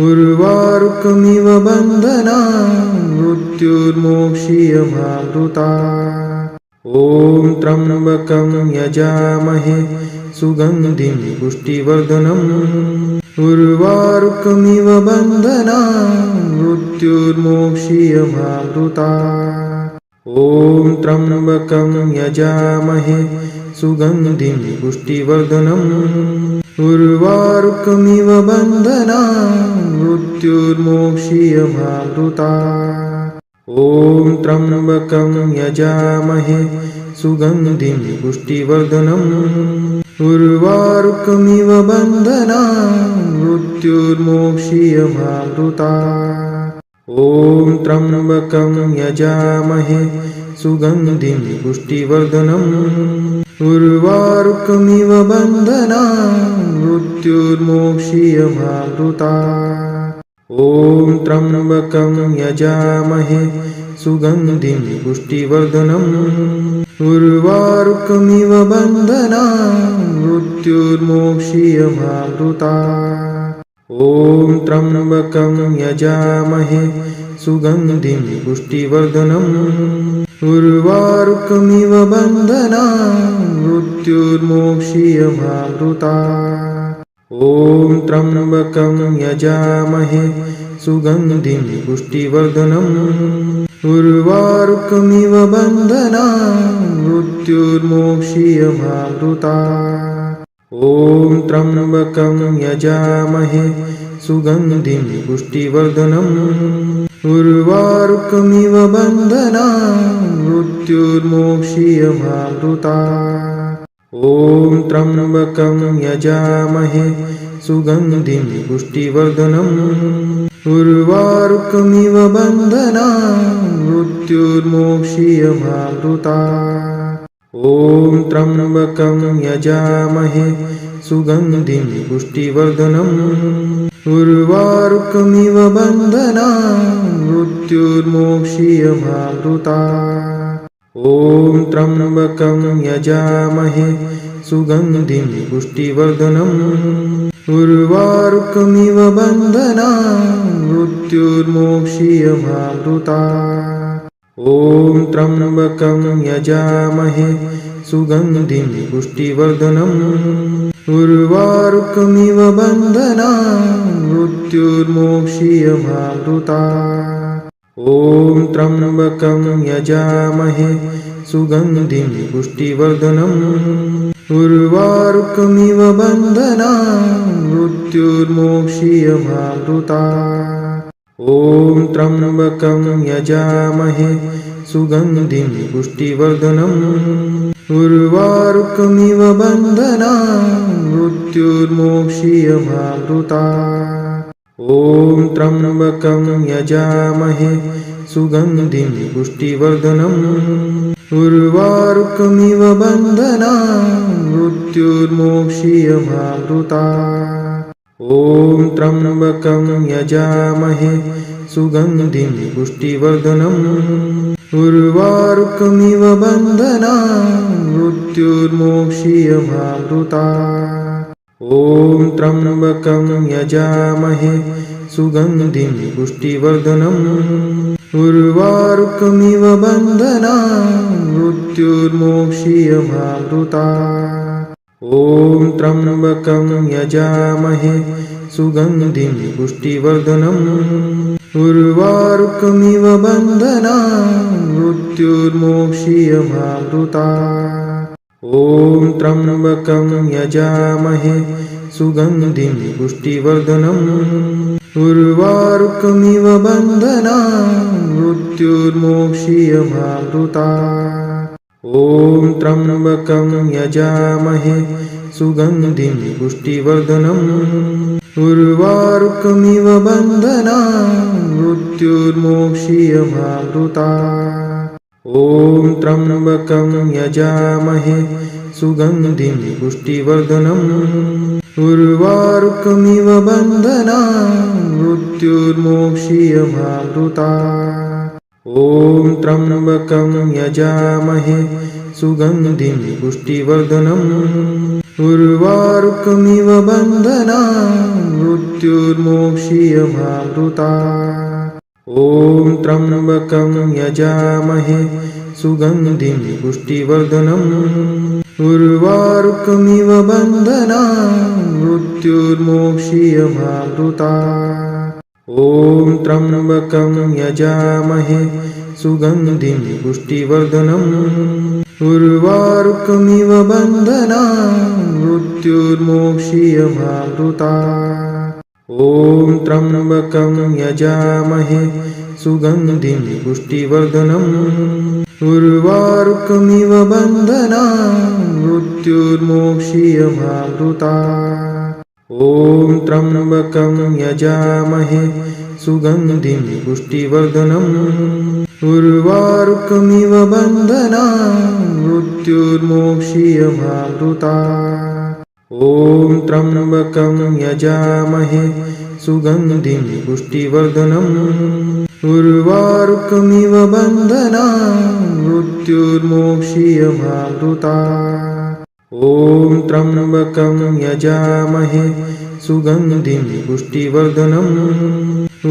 उर्वारुकमिव बन्धनान् मृत्युर्मोक्षीयमामृतात् ॐ त्र्यम्बकं यजामहे सुगन्धिं पुष्टिवर्धनम् उर्वारुकमिव बन्धनान् मृत्युर्मोक्षीयमामृतात् ॐ त्र्यम्बकं यजामहे सुगन्धिं पुष्टिवर्धनम् उर्वारुकमिव बन्धनान् मृत्युर्मोक्षीयमामृतात् ॐ त्र्यम्बकं यजामहे सुगन्धिं पुष्टिवर्धनम् उर्वारुकमिव बन्धनान् मृत्युर्मोक्षीयमामृतात् ॐ त्र्यम्बकं यजामहे सुगन्धिं पुष्टिवर्धनम् उर्वारुकमिव बन्धनान् मृत्युर्मोक्षीयमामृतात् ॐ त्र्यम्बकं यजामहे सुगन्धिं पुष्टिवर्धनम् उर्वारुकमिव बन्धनान् मृत्युर्मोक्षीयमामृतात् ॐ त्र्यम्बकं यजामहे सुगन्धिं पुष्टिवर्धनम् उर्वारुकमिव बन्धनान् मृत्युर्मोक्षीयमामृतात् ॐ त्र्यम्बकं यजामहे सुगन्धिं पुष्टिवर्धनम् उर्वारुकमिव बन्धनान् मृत्युर्मोक्षीयमामृतात् ॐ त्र्यम्बकं यजामहे सुगन्धिं पुष्टिवर्धनम् उर्वारुकमिव बन्धनान् मृत्युर्मोक्षीयमामृतात् ॐ त्र्यम्बकं यजामहे सुगन्धिं पुष्टिवर्धनम् उर्वारुकमिव बन्धनान् मृत्युर्मोक्षीयमामृतात् ॐ त्र्यम्बकं यजामहे सुगन्धिं पुष्टिवर्धनम् उर्वारुकमिव बन्धनान् मृत्युर्मोक्षीयमामृतात् ॐ त्र्यम्बकं यजामहे सुगन्धिं पुष्टिवर्धनम् उर्वारुकमिव बन्धनान् मृत्युर्मोक्षीयमामृतात् ॐ त्र्यम्बकं यजामहे सुगन्धिं पुष्टिवर्धनम् उर्वारुकमिव बन्धनान् मृत्युर्मोक्षीयमामृतात् ॐ त्र्यम्बकं यजामहे सुगन्धिं पुष्टिवर्धनम् उर्वारुकमिव बन्धनान् मृत्युर्मोक्षीयमामृतात् ॐ त्र्यम्बकं यजामहे सुगन्धिं पुष्टिवर्धनम् उर्वारुकमिव बन्धनान् मृत्युर्मोक्षीयमामृतात् ॐ त्र्यम्बकं यजामहे सुगन्धिं पुष्टिवर्धनम् उर्वारुकमिव बन्धनान् मृत्युर्मोक्षीयमामृतात् ॐ त्र्यम्बकं यजामहे सुगन्धिं पुष्टिवर्धनम् उर्वारुकमिव बन्धनान् मृत्युर्मोक्षीयमामृतात् ॐ त्र्यम्बकं यजामहे सुगन्धिं पुष्टिवर्धनम् उर्वारुकमिव बन्धनान् मृत्युर्मोक्षीयमामृतात् ॐ त्र्यम्बकं यजामहे सुगन्धिं पुष्टिवर्धनम् उर्वारुकमिव बन्धनान् मृत्युर्मोक्षीयमामृतात् ॐ त्र्यम्बकं यजामहे सुगन्धिं पुष्टिवर्धनम् उर्वारुकमिव बन्धनान् मृत्युर्मोक्षीयमामृतात् ॐ त्र्यम्बकं यजामहे सुगन्धिं पुष्टिवर्धनम् उर्वारुकमिव बन्धनान् मृत्युर्मोक्षीयमामृतात् ॐ त्र्यम्बकं यजामहे सुगन्धिं पुष्टिवर्धनम् उर्वारुकमिव बन्धनान् मृत्युर्मोक्षीयमामृतात् ॐ त्र्यम्बकं यजामहे सुगन्धिं पुष्टिवर्धनम् उर्वारुकमिव बन्धनान् मृत्युर्मोक्षीयमामृतात् ॐ त्र्यम्बकं यजामहे सुगन्धिं पुष्टिवर्धनम् उर्वारुकमिव बन्धनान् मृत्युर्मोक्षीयमामृतात् ॐ त्र्यम्बकं यजामहे सुगन्धिं पुष्टिवर्धनम् उर्वारुकमिव बन्धनान् मृत्युर्मोक्षीयमामृतात् ॐ त्र्यम्बकं यजामहे सुगन्धिं पुष्टिवर्धनम् उर्वारुकमिव बन्धनान् मृत्युर्मोक्षीयमामृतात् ॐ त्र्यम्बकं यजामहे सुगन्धिं पुष्टिवर्धनम् उर्वारुकमिव बन्धनान् मृत्युर्मोक्षीयमामृतात् ॐ त्र्यम्बकं यजामहे सुगन्धिं पुष्टिवर्धनम् उर्वारुकमिव बन्धनान् मृत्युर्मोक्षीयमामृतात् ॐ त्र्यम्बकं यजामहे सुगन्धिं पुष्टिवर्धनम्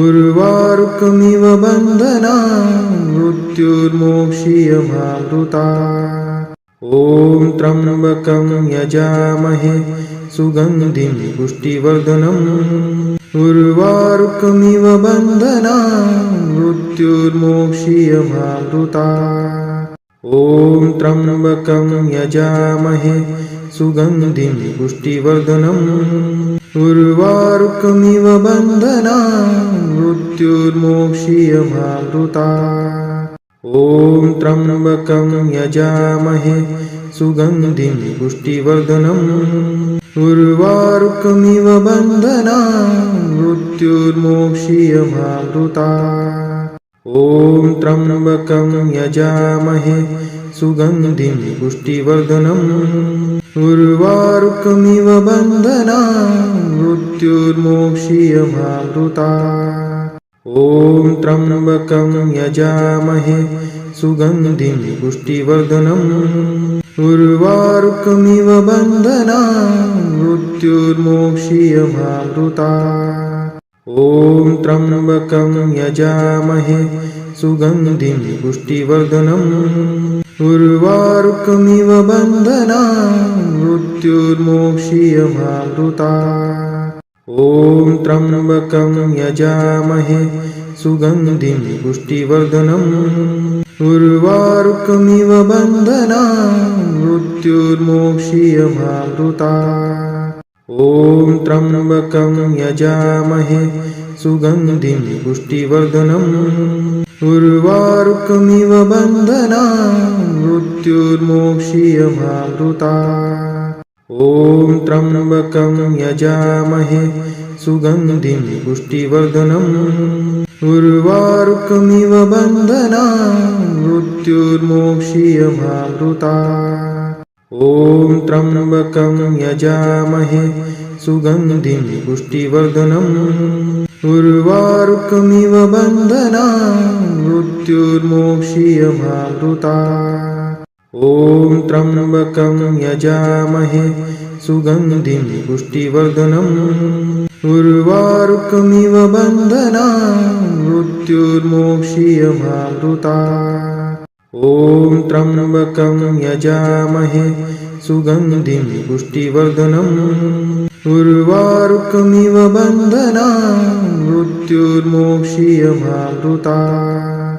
उर्वारुकमिव बन्धनान् मृत्युर्मोक्षीयमामृतात् ॐ त्र्यम्बकं यजामहे सुगन्धिं पुष्टिवर्धनम् उर्वारुकमिव बन्धनान् मृत्युर्मोक्षीयमामृतात् ॐ त्र्यम्बकं यजामहे सुगन्धिं पुष्टिवर्धनम् उर्वारुकमिव बन्धनान् मृत्युर्मोक्षीयमामृतात् ॐ त्र्यम्बकं यजामहे सुगन्धिं पुष्टिवर्धनम् उर्वारुकमिव बन्धनान् मृत्युर्मोक्षीयमामृतात् ॐ त्र्यम्बकं यजामहे सुगन्धिं पुष्टिवर्धनम् उर्वारुकमिव बन्धनान् मृत्युर्मोक्षीयमामृतात् ॐ त्र्यम्बकं यजामहे सुगन्धिं पुष्टिवर्धनम् उर्वारुकमिव बन्धनान् मृत्युर्मोक्षीयमामृतात् ॐ त्र्यम्बकं यजामहे सुगन्धिं पुष्टिवर्धनम् उर्वारुकमिव बन्धनान् मृत्युर्मोक्षीयमामृतात् ॐ त्र्यम्बकं यजामहे सुगन्धिं पुष्टिवर्धनम् उर्वारुकमिव बन्धनान् मृत्युर्मोक्षीयमामृतात् ॐ त्र्यम्बकं यजामहे सुगन्धिं पुष्टिवर्धनम् उर्वारुकमिव बन्धनान् मृत्युर्मोक्षीयमामृतात् ॐ त्र्यम्बकं यजामहे सुगन्धिं पुष्टिवर्धनम् उर्वारुकमिव बन्धनान् मृत्युर्मोक्षीयमामृतात् ॐ त्र्यम्बकं यजामहे सुगन्धिं पुष्टिवर्धनम् उर्वारुकमिव बन्धनान् मृत्युर्मोक्षीयमामृतात् ॐ त्र्यम्बकं यजामहे सुगन्धिं पुष्टिवर्धनम् उर्वारुकमिव बन्धनान् मृत्युर्मोक्षीयमामृतात् ॐ त्र्यम्बकं यजामहे सुगन्धिं पुष्टिवर्धनम् उर्वारुकमिव बन्धनान् मृत्युर्मोक्षीयमामृतात्